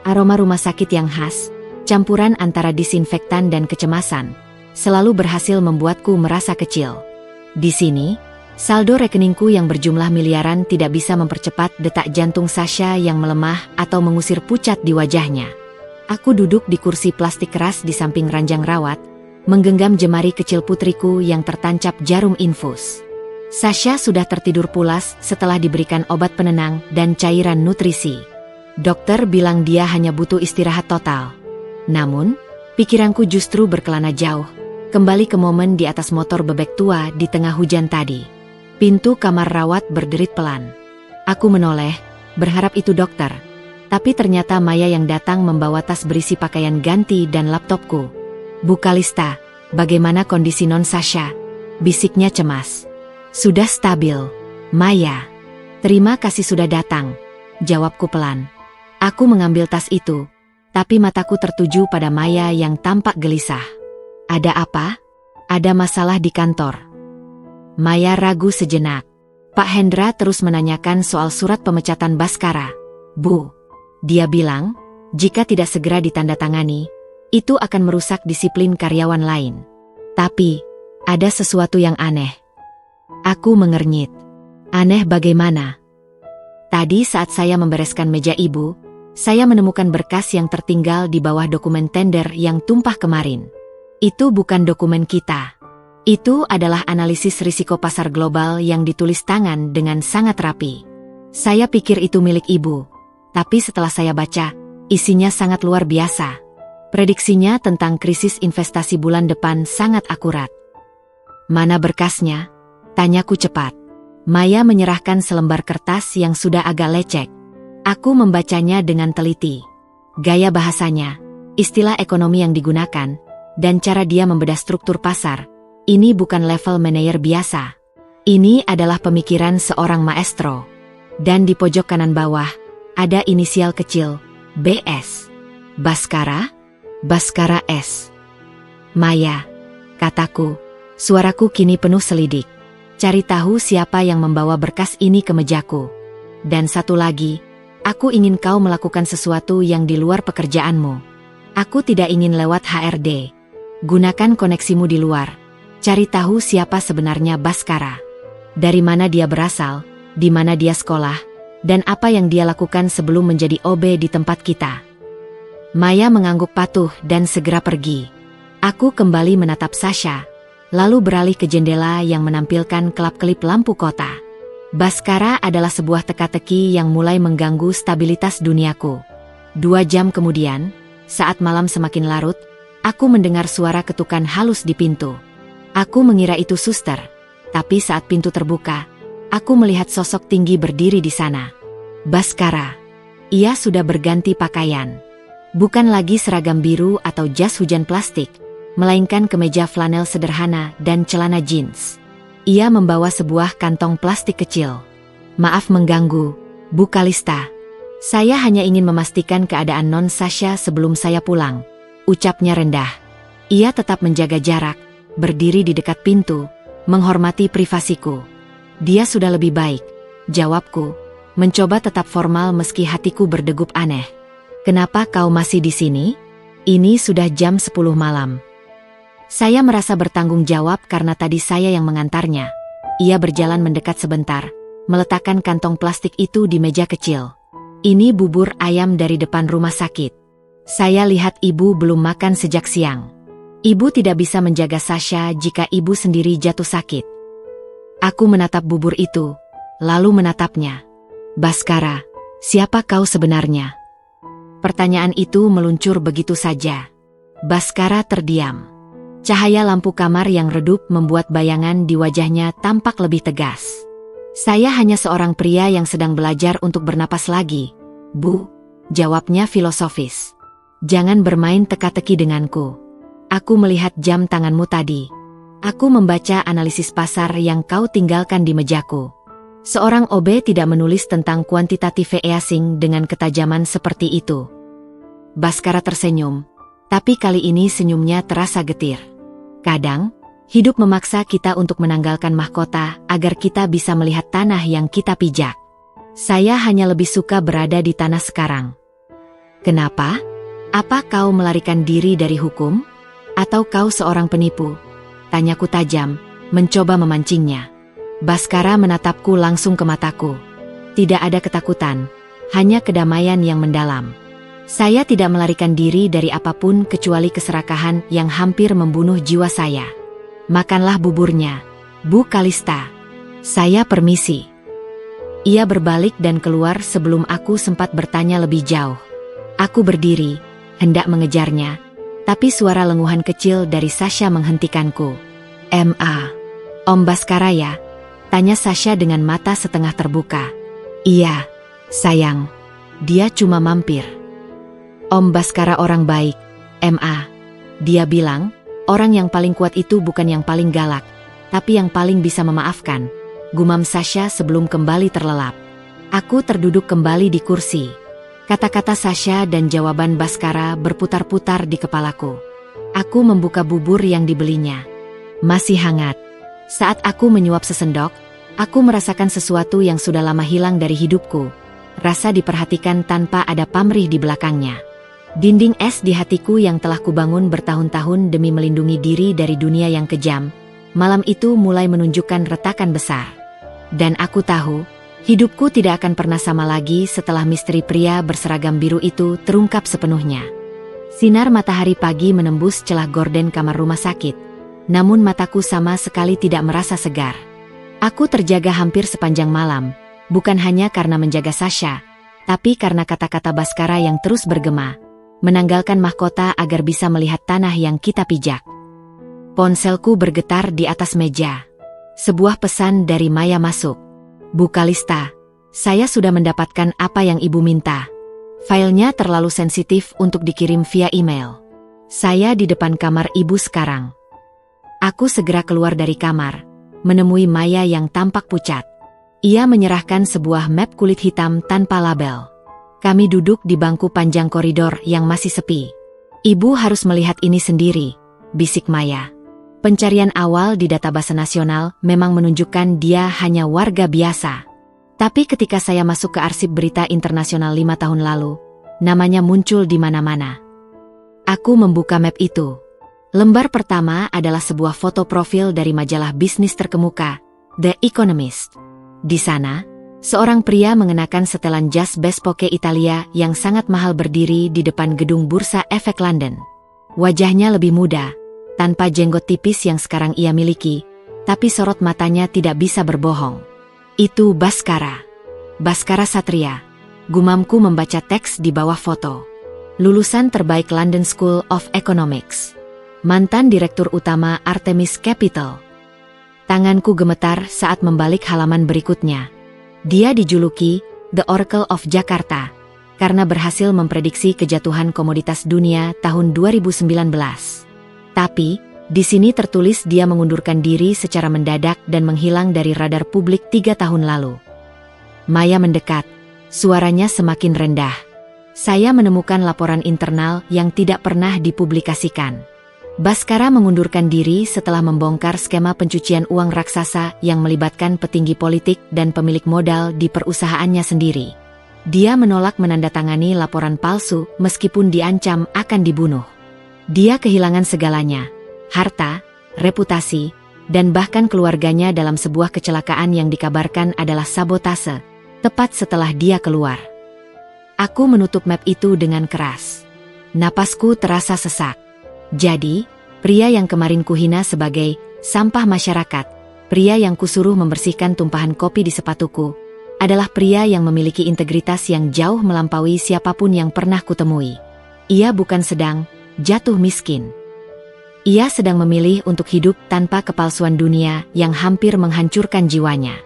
Aroma rumah sakit yang khas, campuran antara disinfektan dan kecemasan, selalu berhasil membuatku merasa kecil. Di sini, saldo rekeningku yang berjumlah miliaran tidak bisa mempercepat detak jantung Sasha yang melemah atau mengusir pucat di wajahnya. Aku duduk di kursi plastik keras di samping ranjang rawat, menggenggam jemari kecil putriku yang tertancap jarum infus. Sasha sudah tertidur pulas setelah diberikan obat penenang dan cairan nutrisi. Dokter bilang dia hanya butuh istirahat total. Namun, pikiranku justru berkelana jauh, kembali ke momen di atas motor bebek tua di tengah hujan tadi. Pintu kamar rawat berderit pelan. Aku menoleh, berharap itu dokter. Tapi ternyata Maya yang datang membawa tas berisi pakaian ganti dan laptopku. Bu Kalista, bagaimana kondisi non Sasha? Bisiknya cemas. Sudah stabil, Maya. Terima kasih sudah datang, jawabku pelan. Aku mengambil tas itu, tapi mataku tertuju pada Maya yang tampak gelisah. Ada apa? Ada masalah di kantor. Maya ragu sejenak. Pak Hendra terus menanyakan soal surat pemecatan Baskara. Bu, dia bilang, jika tidak segera ditandatangani, itu akan merusak disiplin karyawan lain. Tapi, ada sesuatu yang aneh. Aku mengernyit. Aneh bagaimana? Tadi saat saya membereskan meja ibu, saya menemukan berkas yang tertinggal di bawah dokumen tender yang tumpah kemarin. Itu bukan dokumen kita. Itu adalah analisis risiko pasar global yang ditulis tangan dengan sangat rapi. Saya pikir itu milik ibu, tapi setelah saya baca, isinya sangat luar biasa. Prediksinya tentang krisis investasi bulan depan sangat akurat. Mana berkasnya? Tanyaku cepat. Maya menyerahkan selembar kertas yang sudah agak lecek. Aku membacanya dengan teliti. Gaya bahasanya, istilah ekonomi yang digunakan, dan cara dia membedah struktur pasar, ini bukan level manajer biasa. Ini adalah pemikiran seorang maestro. Dan di pojok kanan bawah, ada inisial kecil, BS. Baskara? Baskara S. Maya, kataku, suaraku kini penuh selidik. Cari tahu siapa yang membawa berkas ini ke mejaku. Dan satu lagi, aku ingin kau melakukan sesuatu yang di luar pekerjaanmu. Aku tidak ingin lewat HRD. Gunakan koneksimu di luar. Cari tahu siapa sebenarnya Baskara. Dari mana dia berasal, di mana dia sekolah, dan apa yang dia lakukan sebelum menjadi OB di tempat kita. Maya mengangguk patuh dan segera pergi. Aku kembali menatap Sasha, lalu beralih ke jendela yang menampilkan kelap-kelip lampu kota. Baskara adalah sebuah teka-teki yang mulai mengganggu stabilitas duniaku. 2 jam kemudian, saat malam semakin larut, aku mendengar suara ketukan halus di pintu. Aku mengira itu suster, tapi saat pintu terbuka, aku melihat sosok tinggi berdiri di sana. Baskara. Ia sudah berganti pakaian. Bukan lagi seragam biru atau jas hujan plastik, melainkan kemeja flanel sederhana dan celana jeans. Ia membawa sebuah kantong plastik kecil. Maaf mengganggu, Bu Kalista. Saya hanya ingin memastikan keadaan Non Sasha sebelum saya pulang. Ucapnya rendah. Ia tetap menjaga jarak, berdiri di dekat pintu, menghormati privasiku. Dia sudah lebih baik, jawabku, mencoba tetap formal meski hatiku berdegup aneh. Kenapa kau masih di sini? Ini sudah jam 10 malam. Saya merasa bertanggung jawab karena tadi saya yang mengantarnya. Ia berjalan mendekat sebentar, meletakkan kantong plastik itu di meja kecil. Ini bubur ayam dari depan rumah sakit. Saya lihat ibu belum makan sejak siang. Ibu tidak bisa menjaga Sasha jika ibu sendiri jatuh sakit. Aku menatap bubur itu, lalu menatapnya. Baskara, siapa kau sebenarnya? Pertanyaan itu meluncur begitu saja. Baskara terdiam. Cahaya lampu kamar yang redup membuat bayangan di wajahnya tampak lebih tegas. Saya hanya seorang pria yang sedang belajar untuk bernapas lagi, Bu, jawabnya filosofis. Jangan bermain teka-teki denganku. Aku melihat jam tanganmu tadi. Aku membaca analisis pasar yang kau tinggalkan di mejaku. Seorang OB tidak menulis tentang kuantitatif easing dengan ketajaman seperti itu. Baskara tersenyum, tapi kali ini senyumnya terasa getir. Kadang, hidup memaksa kita untuk menanggalkan mahkota agar kita bisa melihat tanah yang kita pijak. Saya hanya lebih suka berada di tanah sekarang. Kenapa? Apa kau melarikan diri dari hukum? Atau kau seorang penipu? Tanyaku tajam, mencoba memancingnya. Baskara menatapku langsung ke mataku. Tidak ada ketakutan, hanya kedamaian yang mendalam. Saya tidak melarikan diri dari apapun kecuali keserakahan yang hampir membunuh jiwa saya. Makanlah buburnya, Bu Kalista. Saya permisi. Ia berbalik dan keluar sebelum aku sempat bertanya lebih jauh. Aku berdiri, hendak mengejarnya, tapi suara lenguhan kecil dari Sasha menghentikanku. "Ma, Om Baskara ya?" Tanya Sasha dengan mata setengah terbuka. "Iya, sayang. Dia cuma mampir." "Om Baskara orang baik, Ma." Dia bilang, orang yang paling kuat itu bukan yang paling galak, tapi yang paling bisa memaafkan. Gumam Sasha sebelum kembali terlelap. Aku terduduk kembali di kursi. Kata-kata Sasha dan jawaban Baskara berputar-putar di kepalaku. Aku membuka bubur yang dibelinya. Masih hangat. Saat aku menyuap sesendok, aku merasakan sesuatu yang sudah lama hilang dari hidupku. Rasa diperhatikan tanpa ada pamrih di belakangnya. Dinding es di hatiku yang telah kubangun bertahun-tahun demi melindungi diri dari dunia yang kejam, malam itu mulai menunjukkan retakan besar. Dan aku tahu, hidupku tidak akan pernah sama lagi setelah misteri pria berseragam biru itu terungkap sepenuhnya. Sinar matahari pagi menembus celah gorden kamar rumah sakit. namun mataku sama sekali tidak merasa segar. Aku terjaga hampir sepanjang malam, bukan hanya karena menjaga Sasha, tapi karena kata-kata Baskara yang terus bergema, menanggalkan mahkota agar bisa melihat tanah yang kita pijak. Ponselku bergetar di atas meja. Sebuah pesan dari Maya masuk. Bu Kalista, saya sudah mendapatkan apa yang ibu minta. Filenya terlalu sensitif untuk dikirim via email. Saya di depan kamar ibu sekarang. Aku segera keluar dari kamar, menemui Maya yang tampak pucat. Ia menyerahkan sebuah map kulit hitam tanpa label. Kami duduk di bangku panjang koridor yang masih sepi. Ibu harus melihat ini sendiri, bisik Maya. Pencarian awal di database nasional memang menunjukkan dia hanya warga biasa. Tapi ketika saya masuk ke arsip berita internasional 5 tahun lalu, namanya muncul di mana-mana. Aku membuka map itu. Lembar pertama adalah sebuah foto profil dari majalah bisnis terkemuka, The Economist. Di sana, seorang pria mengenakan setelan jas bespoke Italia yang sangat mahal berdiri di depan gedung Bursa Efek London. Wajahnya lebih muda, tanpa jenggot tipis yang sekarang ia miliki, tapi sorot matanya tidak bisa berbohong. Itu Baskara. Baskara Satria. Gumamku membaca teks di bawah foto. Lulusan terbaik London School of Economics. Mantan Direktur Utama Artemis Capital. Tanganku gemetar saat membalik halaman berikutnya. Dia dijuluki The Oracle of Jakarta karena berhasil memprediksi kejatuhan komoditas dunia tahun 2019. Tapi, di sini tertulis dia mengundurkan diri secara mendadak dan menghilang dari radar publik 3 tahun lalu. Maya mendekat, suaranya semakin rendah. Saya menemukan laporan internal yang tidak pernah dipublikasikan. Baskara mengundurkan diri setelah membongkar skema pencucian uang raksasa yang melibatkan petinggi politik dan pemilik modal di perusahaannya sendiri. Dia menolak menandatangani laporan palsu meskipun diancam akan dibunuh. Dia kehilangan segalanya, harta, reputasi, dan bahkan keluarganya dalam sebuah kecelakaan yang dikabarkan adalah sabotase, tepat setelah dia keluar. Aku menutup map itu dengan keras. Napasku terasa sesak. Jadi, pria yang kemarin kuhina sebagai sampah masyarakat, pria yang kusuruh membersihkan tumpahan kopi di sepatuku, adalah pria yang memiliki integritas yang jauh melampaui siapapun yang pernah kutemui. Ia bukan sedang jatuh miskin. Ia sedang memilih untuk hidup tanpa kepalsuan dunia yang hampir menghancurkan jiwanya.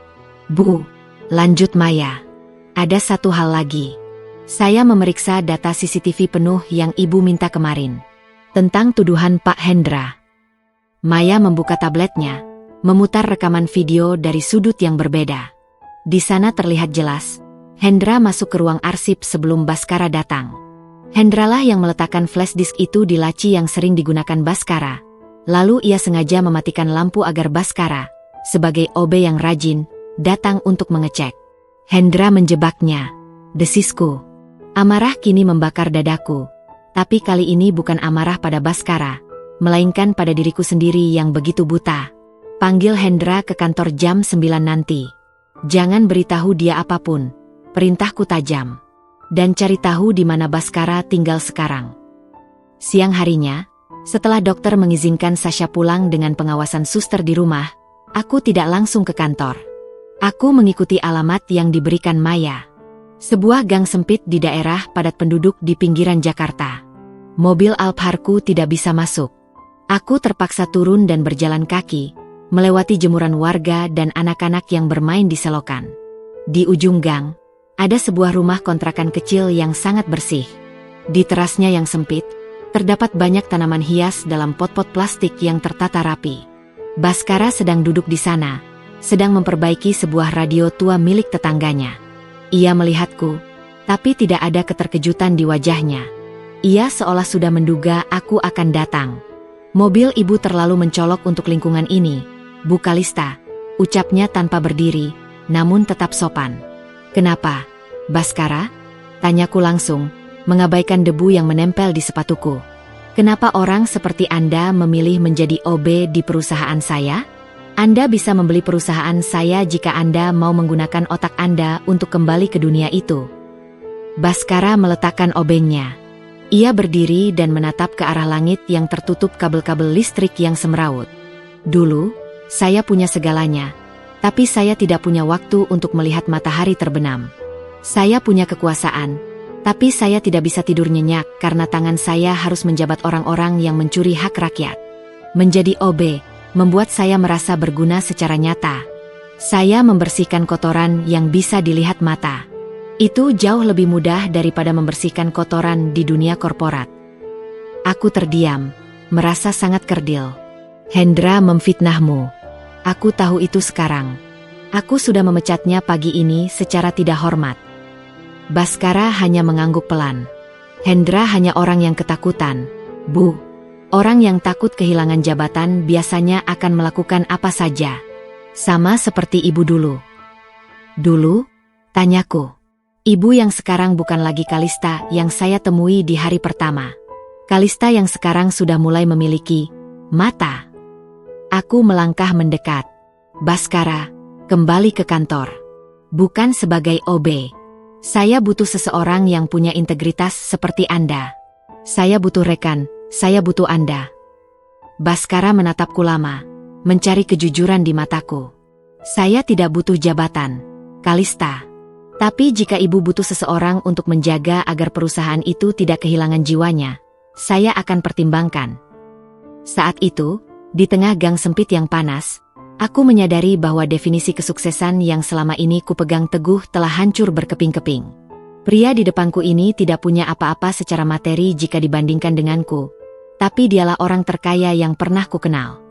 Bu, lanjut Maya. Ada satu hal lagi. Saya memeriksa data CCTV penuh yang ibu minta kemarin. Tentang tuduhan Pak Hendra. Maya membuka tabletnya, memutar rekaman video dari sudut yang berbeda. Di sana terlihat jelas, Hendra masuk ke ruang arsip sebelum Baskara datang. Hendralah yang meletakkan flash disk itu di laci yang sering digunakan Baskara. Lalu ia sengaja mematikan lampu agar Baskara, sebagai OB yang rajin, datang untuk mengecek. Hendra menjebaknya. Desisku. Amarah kini membakar dadaku. Tapi kali ini bukan amarah pada Baskara, melainkan pada diriku sendiri yang begitu buta. Panggil Hendra ke kantor jam 9 nanti. Jangan beritahu dia apapun. Perintahku tajam. Dan cari tahu di mana Baskara tinggal sekarang. Siang harinya, setelah dokter mengizinkan Sasha pulang dengan pengawasan suster di rumah, aku tidak langsung ke kantor. Aku mengikuti alamat yang diberikan Maya. Sebuah gang sempit di daerah padat penduduk di pinggiran Jakarta. Mobil Alpharku tidak bisa masuk. Aku terpaksa turun dan berjalan kaki, melewati jemuran warga dan anak-anak yang bermain di selokan. Di ujung gang, ada sebuah rumah kontrakan kecil yang sangat bersih. Di terasnya yang sempit, terdapat banyak tanaman hias dalam pot-pot plastik yang tertata rapi. Baskara sedang duduk di sana, sedang memperbaiki sebuah radio tua milik tetangganya. Ia melihatku, tapi tidak ada keterkejutan di wajahnya. Ia seolah sudah menduga aku akan datang. Mobil ibu terlalu mencolok untuk lingkungan ini, Bu Kalista, ucapnya tanpa berdiri, namun tetap sopan. Kenapa, Baskara? Tanyaku langsung, mengabaikan debu yang menempel di sepatuku. Kenapa orang seperti Anda memilih menjadi OB di perusahaan saya? Anda bisa membeli perusahaan saya jika Anda mau menggunakan otak Anda untuk kembali ke dunia itu. Baskara meletakkan obengnya. Ia berdiri dan menatap ke arah langit yang tertutup kabel-kabel listrik yang semrawut. Dulu, saya punya segalanya, tapi saya tidak punya waktu untuk melihat matahari terbenam. Saya punya kekuasaan, tapi saya tidak bisa tidur nyenyak karena tangan saya harus menjabat orang-orang yang mencuri hak rakyat. Menjadi OB membuat saya merasa berguna secara nyata. Saya membersihkan kotoran yang bisa dilihat mata. Itu jauh lebih mudah daripada membersihkan kotoran di dunia korporat. Aku terdiam, merasa sangat kerdil. Hendra memfitnahmu. Aku tahu itu sekarang. Aku sudah memecatnya pagi ini secara tidak hormat. Baskara hanya mengangguk pelan. Hendra hanya orang yang ketakutan. Bu, orang yang takut kehilangan jabatan biasanya akan melakukan apa saja. Sama seperti ibu dulu. Dulu? Tanyaku. Ibu yang sekarang bukan lagi Kalista yang saya temui di hari pertama. Kalista yang sekarang sudah mulai memiliki mata. Aku melangkah mendekat. Baskara, kembali ke kantor. Bukan sebagai OB. Saya butuh seseorang yang punya integritas seperti Anda. Saya butuh rekan, saya butuh Anda. Baskara menatapku lama, mencari kejujuran di mataku. Saya tidak butuh jabatan, Kalista. Tapi jika ibu butuh seseorang untuk menjaga agar perusahaan itu tidak kehilangan jiwanya, saya akan pertimbangkan. Saat itu, di tengah gang sempit yang panas, aku menyadari bahwa definisi kesuksesan yang selama ini kupegang teguh telah hancur berkeping-keping. Pria di depanku ini tidak punya apa-apa secara materi jika dibandingkan denganku, tapi dialah orang terkaya yang pernah kukenal.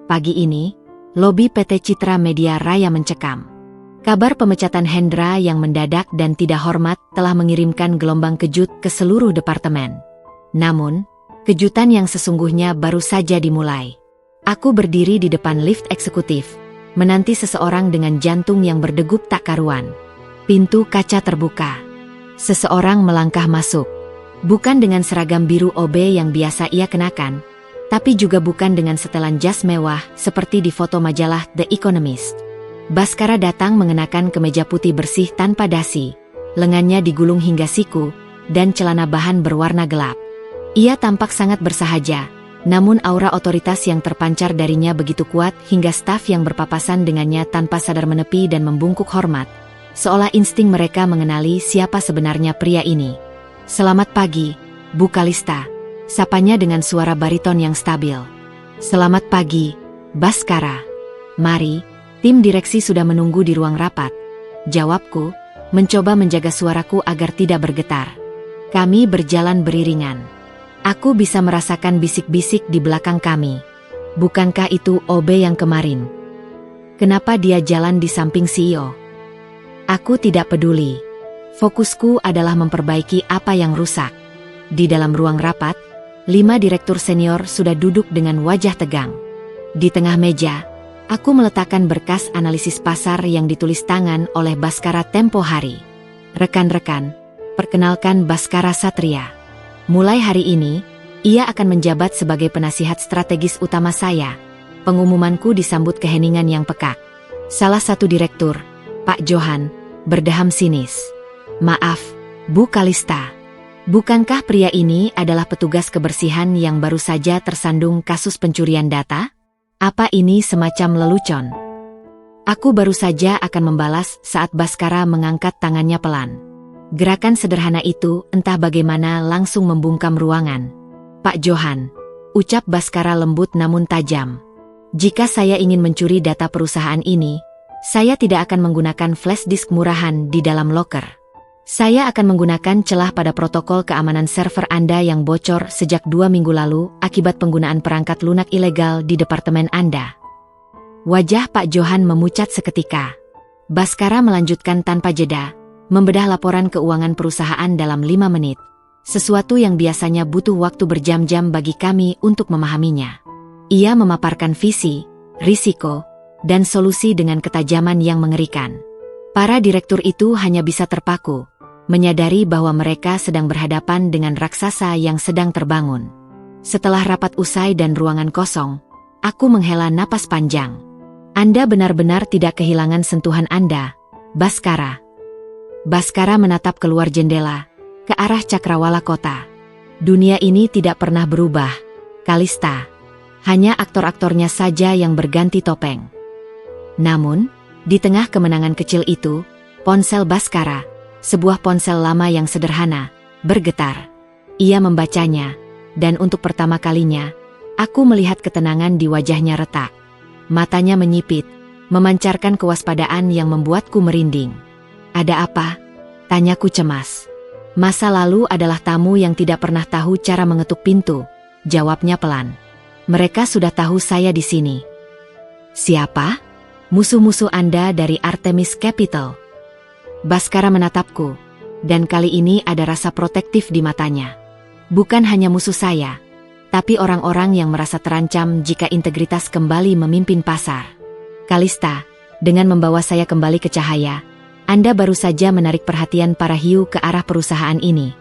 Pagi ini, lobi PT Citra Media Raya mencekam. Kabar pemecatan Hendra yang mendadak dan tidak hormat telah mengirimkan gelombang kejut ke seluruh departemen. Namun, kejutan yang sesungguhnya baru saja dimulai. Aku berdiri di depan lift eksekutif, menanti seseorang dengan jantung yang berdegup tak karuan. Pintu kaca terbuka. Seseorang melangkah masuk. Bukan dengan seragam biru OB yang biasa ia kenakan, tapi juga bukan dengan setelan jas mewah seperti di foto majalah The Economist. Baskara datang mengenakan kemeja putih bersih tanpa dasi, lengannya digulung hingga siku, dan celana bahan berwarna gelap. Ia tampak sangat bersahaja, namun aura otoritas yang terpancar darinya begitu kuat hingga staf yang berpapasan dengannya tanpa sadar menepi dan membungkuk hormat, seolah insting mereka mengenali siapa sebenarnya pria ini. "Selamat pagi, Bu Kalista," sapanya dengan suara bariton yang stabil. "Selamat pagi, Baskara. Mari, tim direksi sudah menunggu di ruang rapat," jawabku, mencoba menjaga suaraku agar tidak bergetar. Kami berjalan beriringan. Aku bisa merasakan bisik-bisik di belakang kami. Bukankah itu OB yang kemarin? Kenapa dia jalan di samping CEO? Aku tidak peduli. Fokusku adalah memperbaiki apa yang rusak. Di dalam ruang rapat, 5 direktur senior sudah duduk dengan wajah tegang. Di tengah meja, aku meletakkan berkas analisis pasar yang ditulis tangan oleh Baskara tempo hari. "Rekan-rekan, perkenalkan Baskara Satria. Mulai hari ini, ia akan menjabat sebagai penasihat strategis utama saya." Pengumumanku disambut keheningan yang pekak. Salah satu direktur, Pak Johan, berdeham sinis. "Maaf, Bu Kalista. Bukankah pria ini adalah petugas kebersihan yang baru saja tersandung kasus pencurian data? Apa ini semacam lelucon?" Aku baru saja akan membalas saat Baskara mengangkat tangannya pelan. Gerakan sederhana itu entah bagaimana langsung membungkam ruangan. "Pak Johan," ucap Baskara lembut namun tajam. "Jika saya ingin mencuri data perusahaan ini, saya tidak akan menggunakan flash disk murahan di dalam loker. Saya akan menggunakan celah pada protokol keamanan server Anda yang bocor sejak 2 minggu lalu akibat penggunaan perangkat lunak ilegal di departemen Anda." Wajah Pak Johan memucat seketika. Baskara melanjutkan tanpa jeda, membedah laporan keuangan perusahaan dalam 5 menit. Sesuatu yang biasanya butuh waktu berjam-jam bagi kami untuk memahaminya. Ia memaparkan visi, risiko, dan solusi dengan ketajaman yang mengerikan. Para direktur itu hanya bisa terpaku, menyadari bahwa mereka sedang berhadapan dengan raksasa yang sedang terbangun. Setelah rapat usai dan ruangan kosong, aku menghela napas panjang. "Anda benar-benar tidak kehilangan sentuhan Anda, Baskara." Baskara menatap keluar jendela, ke arah cakrawala kota. "Dunia ini tidak pernah berubah, Kalista. Hanya aktor-aktornya saja yang berganti topeng. Namun, di tengah kemenangan kecil itu, ponsel Baskara, sebuah ponsel lama yang sederhana, bergetar. Ia membacanya, dan untuk pertama kalinya, aku melihat ketenangan di wajahnya retak. Matanya menyipit, memancarkan kewaspadaan yang membuatku merinding. "Ada apa?" tanyaku cemas. "Masa lalu adalah tamu yang tidak pernah tahu cara mengetuk pintu," jawabnya pelan. "Mereka sudah tahu saya di sini." "Siapa?" "Musuh-musuh Anda dari Artemis Capital." Baskara menatapku, dan kali ini ada rasa protektif di matanya. Bukan hanya musuh saya, tapi orang-orang yang merasa terancam jika integritas kembali memimpin pasar. "Kalista, dengan membawa saya kembali ke cahaya, Anda baru saja menarik perhatian para hiu ke arah perusahaan ini."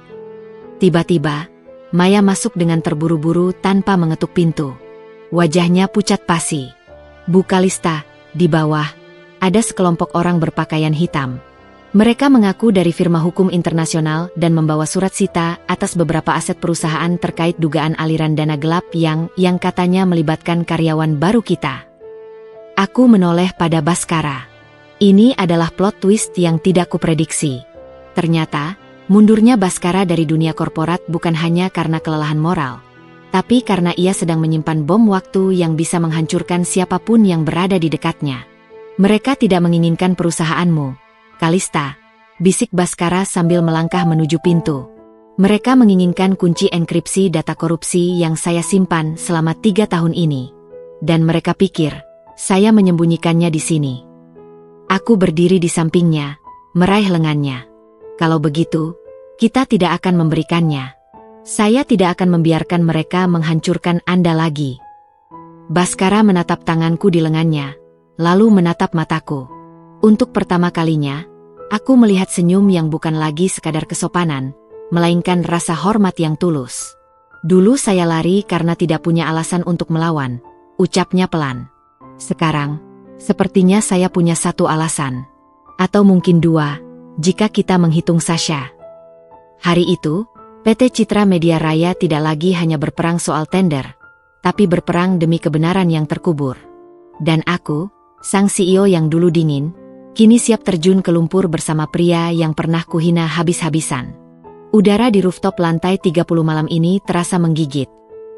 Tiba-tiba, Maya masuk dengan terburu-buru tanpa mengetuk pintu. Wajahnya pucat pasi. "Bu Kalista," di bawah, ada sekelompok orang berpakaian hitam. Mereka mengaku dari firma hukum internasional dan membawa surat sita atas beberapa aset perusahaan terkait dugaan aliran dana gelap yang katanya melibatkan karyawan baru kita. Aku menoleh pada Baskara. Ini adalah plot twist yang tidak kuprediksi. Ternyata, mundurnya Baskara dari dunia korporat bukan hanya karena kelelahan moral, tapi karena ia sedang menyimpan bom waktu yang bisa menghancurkan siapapun yang berada di dekatnya. "Mereka tidak menginginkan perusahaanmu, Kalista," bisik Baskara sambil melangkah menuju pintu. "Mereka menginginkan kunci enkripsi data korupsi yang saya simpan selama 3 tahun ini. Dan mereka pikir, saya menyembunyikannya di sini." Aku berdiri di sampingnya, meraih lengannya. "Kalau begitu, kita tidak akan memberikannya. Saya tidak akan membiarkan mereka menghancurkan Anda lagi." Baskara menatap tanganku di lengannya, lalu menatap mataku. Untuk pertama kalinya, aku melihat senyum yang bukan lagi sekadar kesopanan, melainkan rasa hormat yang tulus. "Dulu saya lari karena tidak punya alasan untuk melawan," ucapnya pelan. "Sekarang, sepertinya saya punya satu alasan. Atau mungkin 2, jika kita menghitung Sasha." Hari itu, PT Citra Media Raya tidak lagi hanya berperang soal tender, tapi berperang demi kebenaran yang terkubur. Dan aku, sang CEO yang dulu dingin, kini siap terjun ke lumpur bersama pria yang pernah kuhina habis-habisan. Udara di rooftop lantai 30 malam ini terasa menggigit.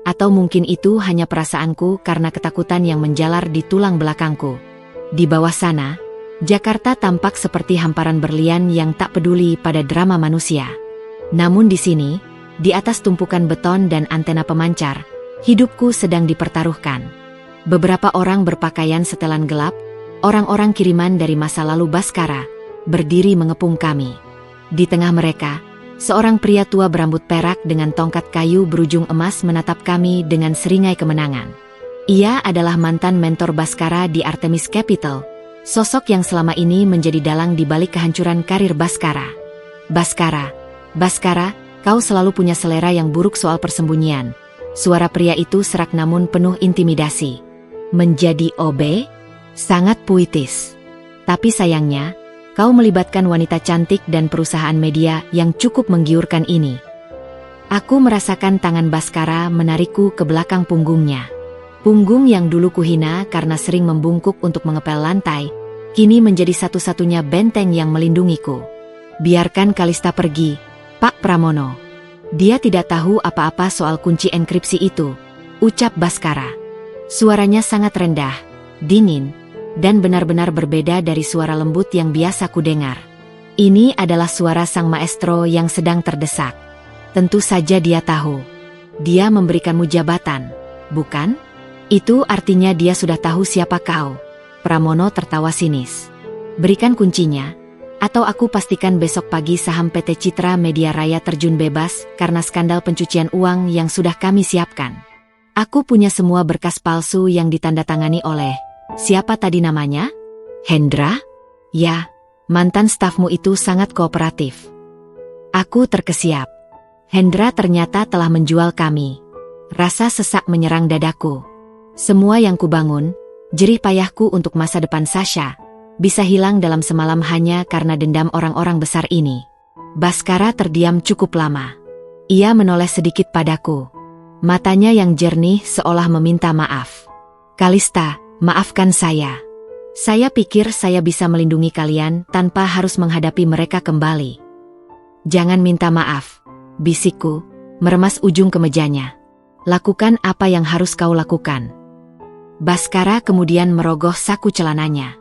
Atau mungkin itu hanya perasaanku karena ketakutan yang menjalar di tulang belakangku. Di bawah sana, Jakarta tampak seperti hamparan berlian yang tak peduli pada drama manusia. Namun di sini, di atas tumpukan beton dan antena pemancar, hidupku sedang dipertaruhkan. Beberapa orang berpakaian setelan gelap, orang-orang kiriman dari masa lalu Baskara, berdiri mengepung kami. Di tengah mereka, seorang pria tua berambut perak dengan tongkat kayu berujung emas menatap kami dengan seringai kemenangan. Ia adalah mantan mentor Baskara di Artemis Capital, sosok yang selama ini menjadi dalang di balik kehancuran karir Baskara. Baskara, kau selalu punya selera yang buruk soal persembunyian." Suara pria itu serak namun penuh intimidasi. "Menjadi OB? Sangat puitis. Tapi sayangnya, kau melibatkan wanita cantik dan perusahaan media yang cukup menggiurkan ini." Aku merasakan tangan Baskara menarikku ke belakang punggungnya. Punggung yang dulu kuhina karena sering membungkuk untuk mengepel lantai, kini menjadi satu-satunya benteng yang melindungiku. "Biarkan Kalista pergi, Pak Pramono. Dia tidak tahu apa-apa soal kunci enkripsi itu," ucap Baskara. Suaranya sangat rendah, dingin, dan benar-benar berbeda dari suara lembut yang biasa kudengar. Ini adalah suara sang maestro yang sedang terdesak. "Tentu saja dia tahu. Dia memberikanmu jabatan, bukan? Itu artinya dia sudah tahu siapa kau." Pramono tertawa sinis. "Berikan kuncinya, atau aku pastikan besok pagi saham PT Citra Media Raya terjun bebas karena skandal pencucian uang yang sudah kami siapkan. Aku punya semua berkas palsu yang ditandatangani oleh..." "Siapa tadi namanya? Hendra?" "Ya, mantan stafmu itu sangat kooperatif." Aku terkesiap. Hendra ternyata telah menjual kami. Rasa sesak menyerang dadaku. Semua yang kubangun, jerih payahku untuk masa depan Sasha, bisa hilang dalam semalam hanya karena dendam orang-orang besar ini. Baskara terdiam cukup lama. Ia menoleh sedikit padaku. Matanya yang jernih seolah meminta maaf. Kalista, maafkan saya. Saya pikir saya bisa melindungi kalian tanpa harus menghadapi mereka kembali. Jangan minta maaf, bisikku, meremas ujung kemejanya. Lakukan apa yang harus kau lakukan. Baskara kemudian merogoh saku celananya.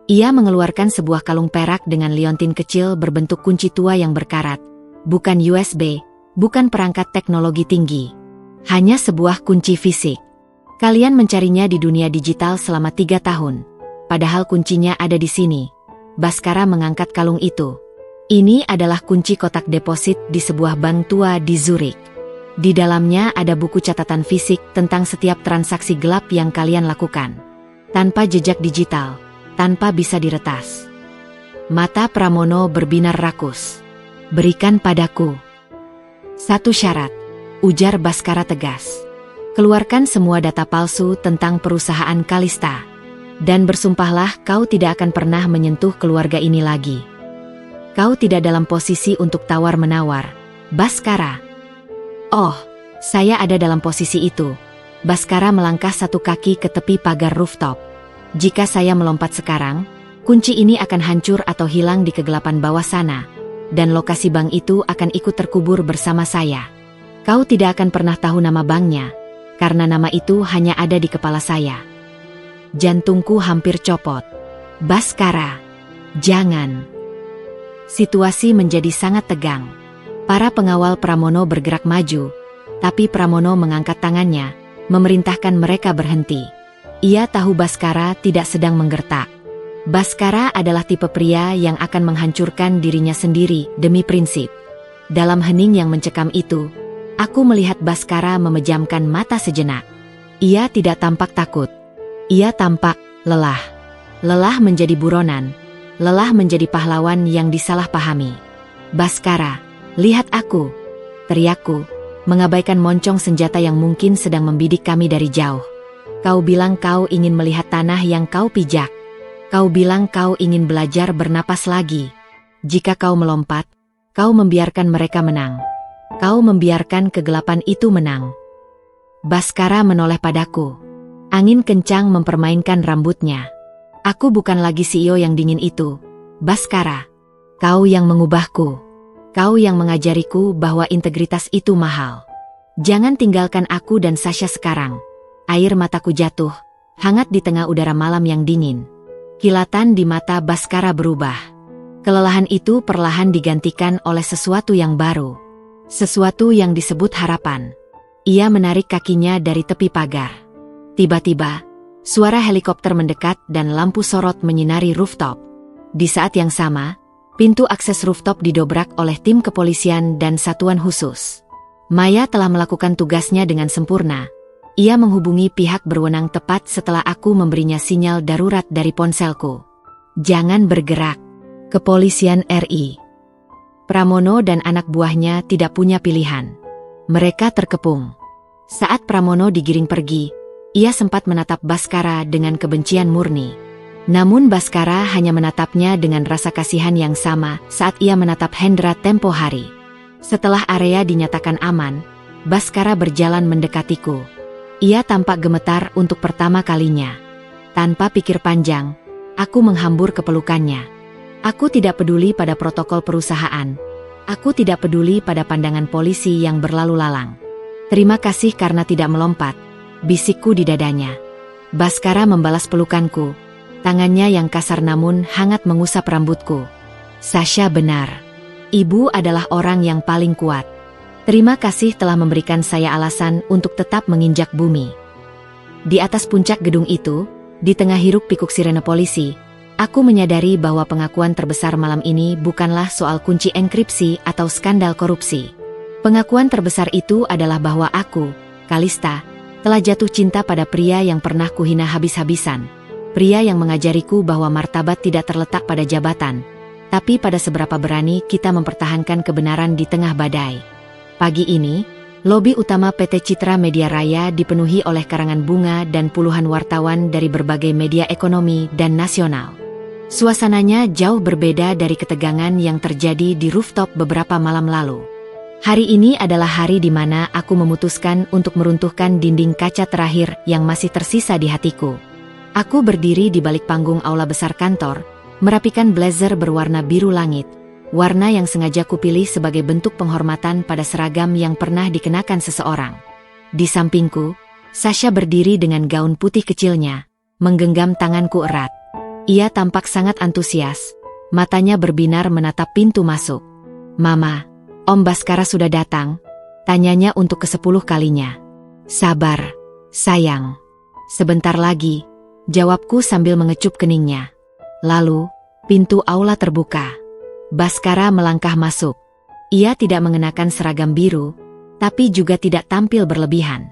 Ia mengeluarkan sebuah kalung perak dengan liontin kecil berbentuk kunci tua yang berkarat. Bukan USB, bukan perangkat teknologi tinggi. Hanya sebuah kunci fisik. Kalian mencarinya di dunia digital selama 3 tahun. Padahal kuncinya ada di sini. Baskara mengangkat kalung itu. Ini adalah kunci kotak deposit di sebuah bank tua di Zurich. Di dalamnya ada buku catatan fisik tentang setiap transaksi gelap yang kalian lakukan. Tanpa jejak digital, tanpa bisa diretas. Mata Pramono berbinar rakus. Berikan padaku. 1 syarat, ujar Baskara tegas. Keluarkan semua data palsu tentang perusahaan Kalista. Dan bersumpahlah kau tidak akan pernah menyentuh keluarga ini lagi. Kau tidak dalam posisi untuk tawar-menawar, Baskara. Oh, saya ada dalam posisi itu. Baskara melangkah 1 kaki ke tepi pagar rooftop. Jika saya melompat sekarang, kunci ini akan hancur atau hilang di kegelapan bawah sana. Dan lokasi bank itu akan ikut terkubur bersama saya. Kau tidak akan pernah tahu nama banknya, karena nama itu hanya ada di kepala saya. Jantungku hampir copot. Baskara, jangan. Situasi menjadi sangat tegang. Para pengawal Pramono bergerak maju, tapi Pramono mengangkat tangannya, memerintahkan mereka berhenti. Ia tahu Baskara tidak sedang menggertak. Baskara adalah tipe pria yang akan menghancurkan dirinya sendiri demi prinsip. Dalam hening yang mencekam itu, aku melihat Baskara memejamkan mata sejenak. Ia tidak tampak takut. Ia tampak lelah. Lelah menjadi buronan. Lelah menjadi pahlawan yang disalahpahami. Baskara, lihat aku, teriakku, mengabaikan moncong senjata yang mungkin sedang membidik kami dari jauh. Kau bilang kau ingin melihat tanah yang kau pijak. Kau bilang kau ingin belajar bernapas lagi. Jika kau melompat, kau membiarkan mereka menang. Kau membiarkan kegelapan itu menang. Baskara menoleh padaku. Angin kencang mempermainkan rambutnya. Aku bukan lagi CEO yang dingin itu, Baskara. Kau yang mengubahku. Kau yang mengajariku bahwa integritas itu mahal. Jangan tinggalkan aku dan Sasha sekarang. Air mataku jatuh, hangat di tengah udara malam yang dingin. Kilatan di mata Baskara berubah. Kelelahan itu perlahan digantikan oleh sesuatu yang baru. Sesuatu yang disebut harapan. Ia menarik kakinya dari tepi pagar. Tiba-tiba, suara helikopter mendekat dan lampu sorot menyinari rooftop. Di saat yang sama, pintu akses rooftop didobrak oleh tim kepolisian dan satuan khusus. Maya telah melakukan tugasnya dengan sempurna. Ia menghubungi pihak berwenang tepat setelah aku memberinya sinyal darurat dari ponselku. Jangan bergerak. Kepolisian RI. Pramono dan anak buahnya tidak punya pilihan. Mereka terkepung. Saat Pramono digiring pergi, ia sempat menatap Baskara dengan kebencian murni. Namun Baskara hanya menatapnya dengan rasa kasihan yang sama saat ia menatap Hendra tempo hari. Setelah area dinyatakan aman, Baskara berjalan mendekatiku. Ia tampak gemetar untuk pertama kalinya. Tanpa pikir panjang, aku menghambur ke pelukannya. Aku tidak peduli pada protokol perusahaan. Aku tidak peduli pada pandangan polisi yang berlalu lalang. Terima kasih karena tidak melompat, bisikku di dadanya. Baskara membalas pelukanku. Tangannya yang kasar namun hangat mengusap rambutku. Sasha benar. Ibu adalah orang yang paling kuat. Terima kasih telah memberikan saya alasan untuk tetap menginjak bumi. Di atas puncak gedung itu, di tengah hiruk-pikuk sirene polisi, aku menyadari bahwa pengakuan terbesar malam ini bukanlah soal kunci enkripsi atau skandal korupsi. Pengakuan terbesar itu adalah bahwa aku, Kalista, telah jatuh cinta pada pria yang pernah kuhina habis-habisan. Pria yang mengajariku bahwa martabat tidak terletak pada jabatan, tapi pada seberapa berani kita mempertahankan kebenaran di tengah badai. Pagi ini, lobi utama PT Citra Media Raya dipenuhi oleh karangan bunga dan puluhan wartawan dari berbagai media ekonomi dan nasional. Suasananya jauh berbeda dari ketegangan yang terjadi di rooftop beberapa malam lalu. Hari ini adalah hari di mana aku memutuskan untuk meruntuhkan dinding kaca terakhir yang masih tersisa di hatiku. Aku berdiri di balik panggung aula besar kantor, merapikan blazer berwarna biru langit, warna yang sengaja kupilih sebagai bentuk penghormatan pada seragam yang pernah dikenakan seseorang. Di sampingku, Sasha berdiri dengan gaun putih kecilnya, menggenggam tanganku erat. Ia tampak sangat antusias, matanya berbinar menatap pintu masuk. "Mama, Om Baskara sudah datang," tanyanya untuk ke-10 kalinya. "Sabar, sayang. Sebentar lagi," jawabku sambil mengecup keningnya. Lalu, pintu aula terbuka. Baskara melangkah masuk. Ia tidak mengenakan seragam biru, tapi juga tidak tampil berlebihan.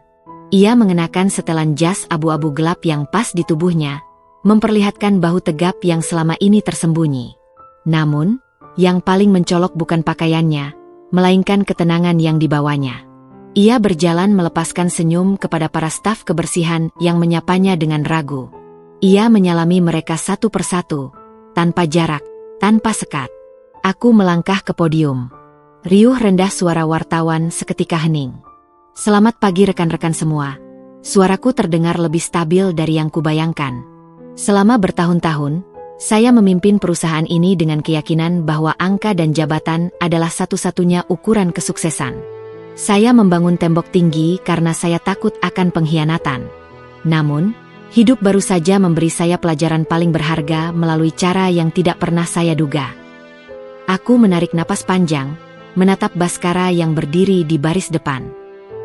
Ia mengenakan setelan jas abu-abu gelap yang pas di tubuhnya, memperlihatkan bahu tegap yang selama ini tersembunyi. Namun, yang paling mencolok bukan pakaiannya, melainkan ketenangan yang dibawanya. Ia berjalan melepaskan senyum kepada para staf kebersihan yang menyapanya dengan ragu. Ia menyalami mereka satu persatu, tanpa jarak, tanpa sekat. Aku melangkah ke podium. Riuh rendah suara wartawan seketika hening. "Selamat pagi rekan-rekan semua." Suaraku terdengar lebih stabil dari yang kubayangkan. Selama bertahun-tahun, saya memimpin perusahaan ini dengan keyakinan bahwa angka dan jabatan adalah satu-satunya ukuran kesuksesan. Saya membangun tembok tinggi karena saya takut akan pengkhianatan. Namun, hidup baru saja memberi saya pelajaran paling berharga melalui cara yang tidak pernah saya duga. Aku menarik napas panjang, menatap Baskara yang berdiri di baris depan.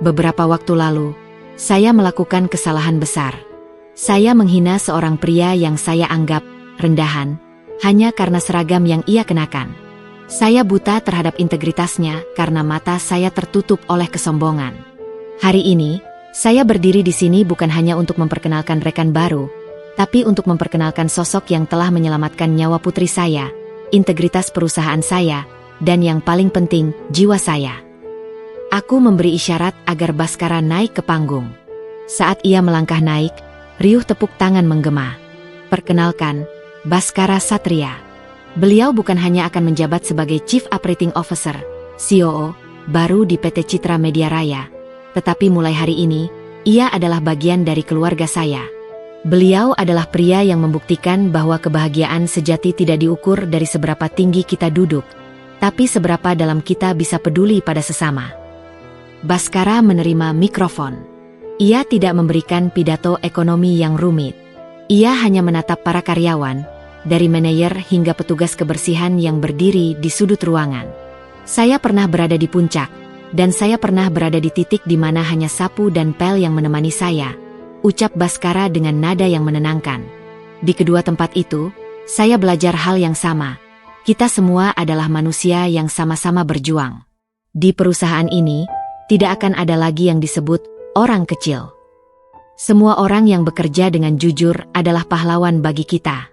Beberapa waktu lalu, saya melakukan kesalahan besar. Saya menghina seorang pria yang saya anggap rendahan, hanya karena seragam yang ia kenakan. Saya buta terhadap integritasnya karena mata saya tertutup oleh kesombongan. Hari ini, saya berdiri di sini bukan hanya untuk memperkenalkan rekan baru, tapi untuk memperkenalkan sosok yang telah menyelamatkan nyawa putri saya, integritas perusahaan saya, dan yang paling penting, jiwa saya. Aku memberi isyarat agar Baskara naik ke panggung. Saat ia melangkah naik, riuh tepuk tangan menggema. "Perkenalkan, Baskara Satria." Beliau bukan hanya akan menjabat sebagai Chief Operating Officer, COO, baru di PT Citra Media Raya, tetapi mulai hari ini, ia adalah bagian dari keluarga saya. Beliau adalah pria yang membuktikan bahwa kebahagiaan sejati tidak diukur dari seberapa tinggi kita duduk, tapi seberapa dalam kita bisa peduli pada sesama. Baskara menerima mikrofon. Ia tidak memberikan pidato ekonomi yang rumit. Ia hanya menatap para karyawan, dari manajer hingga petugas kebersihan yang berdiri di sudut ruangan. "Saya pernah berada di puncak, dan saya pernah berada di titik di mana hanya sapu dan pel yang menemani saya," ucap Baskara dengan nada yang menenangkan. "Di kedua tempat itu, saya belajar hal yang sama. Kita semua adalah manusia yang sama-sama berjuang. Di perusahaan ini, tidak akan ada lagi yang disebut orang kecil. Semua orang yang bekerja dengan jujur adalah pahlawan bagi kita."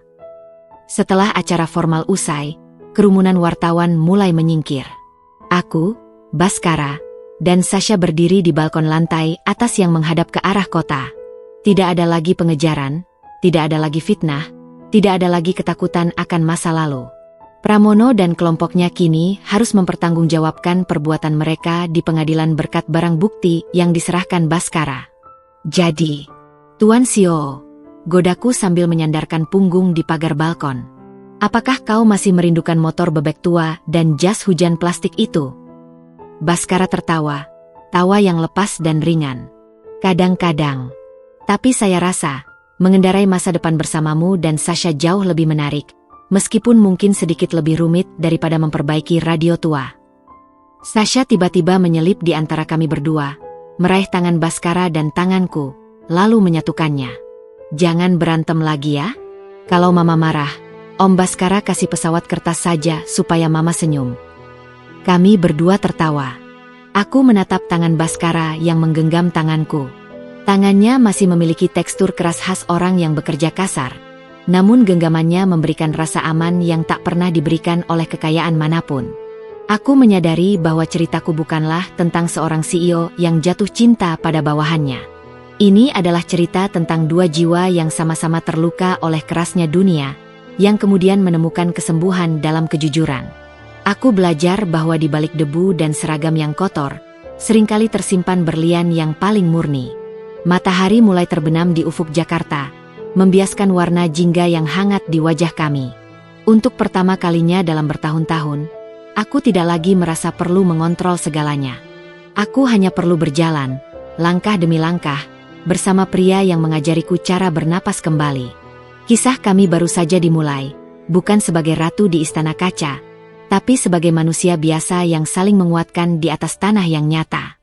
Setelah acara formal usai, kerumunan wartawan mulai menyingkir. Aku, Baskara, dan Sasha berdiri di balkon lantai atas yang menghadap ke arah kota. Tidak ada lagi pengejaran, tidak ada lagi fitnah, tidak ada lagi ketakutan akan masa lalu. Pramono dan kelompoknya kini harus mempertanggungjawabkan perbuatan mereka di pengadilan berkat barang bukti yang diserahkan Baskara. "Jadi, Tuan CEO," godaku sambil menyandarkan punggung di pagar balkon, "apakah kau masih merindukan motor bebek tua dan jas hujan plastik itu?" Baskara tertawa, tawa yang lepas dan ringan. "Kadang-kadang. Tapi saya rasa, mengendarai masa depan bersamamu dan Sasha jauh lebih menarik, meskipun mungkin sedikit lebih rumit daripada memperbaiki radio tua." Sasha tiba-tiba menyelip di antara kami berdua, meraih tangan Baskara dan tanganku, lalu menyatukannya. "Jangan berantem lagi ya. Kalau Mama marah, Om Baskara kasih pesawat kertas saja supaya Mama senyum." Kami berdua tertawa. Aku menatap tangan Baskara yang menggenggam tanganku. Tangannya masih memiliki tekstur keras khas orang yang bekerja kasar, namun genggamannya memberikan rasa aman yang tak pernah diberikan oleh kekayaan manapun. Aku menyadari bahwa ceritaku bukanlah tentang seorang CEO yang jatuh cinta pada bawahannya. Ini adalah cerita tentang dua jiwa yang sama-sama terluka oleh kerasnya dunia, yang kemudian menemukan kesembuhan dalam kejujuran. Aku belajar bahwa di balik debu dan seragam yang kotor, seringkali tersimpan berlian yang paling murni. Matahari mulai terbenam di ufuk Jakarta, membiaskan warna jingga yang hangat di wajah kami. Untuk pertama kalinya dalam bertahun-tahun, aku tidak lagi merasa perlu mengontrol segalanya. Aku hanya perlu berjalan, langkah demi langkah, bersama pria yang mengajariku cara bernapas kembali. Kisah kami baru saja dimulai, bukan sebagai ratu di istana kaca, tapi sebagai manusia biasa yang saling menguatkan di atas tanah yang nyata.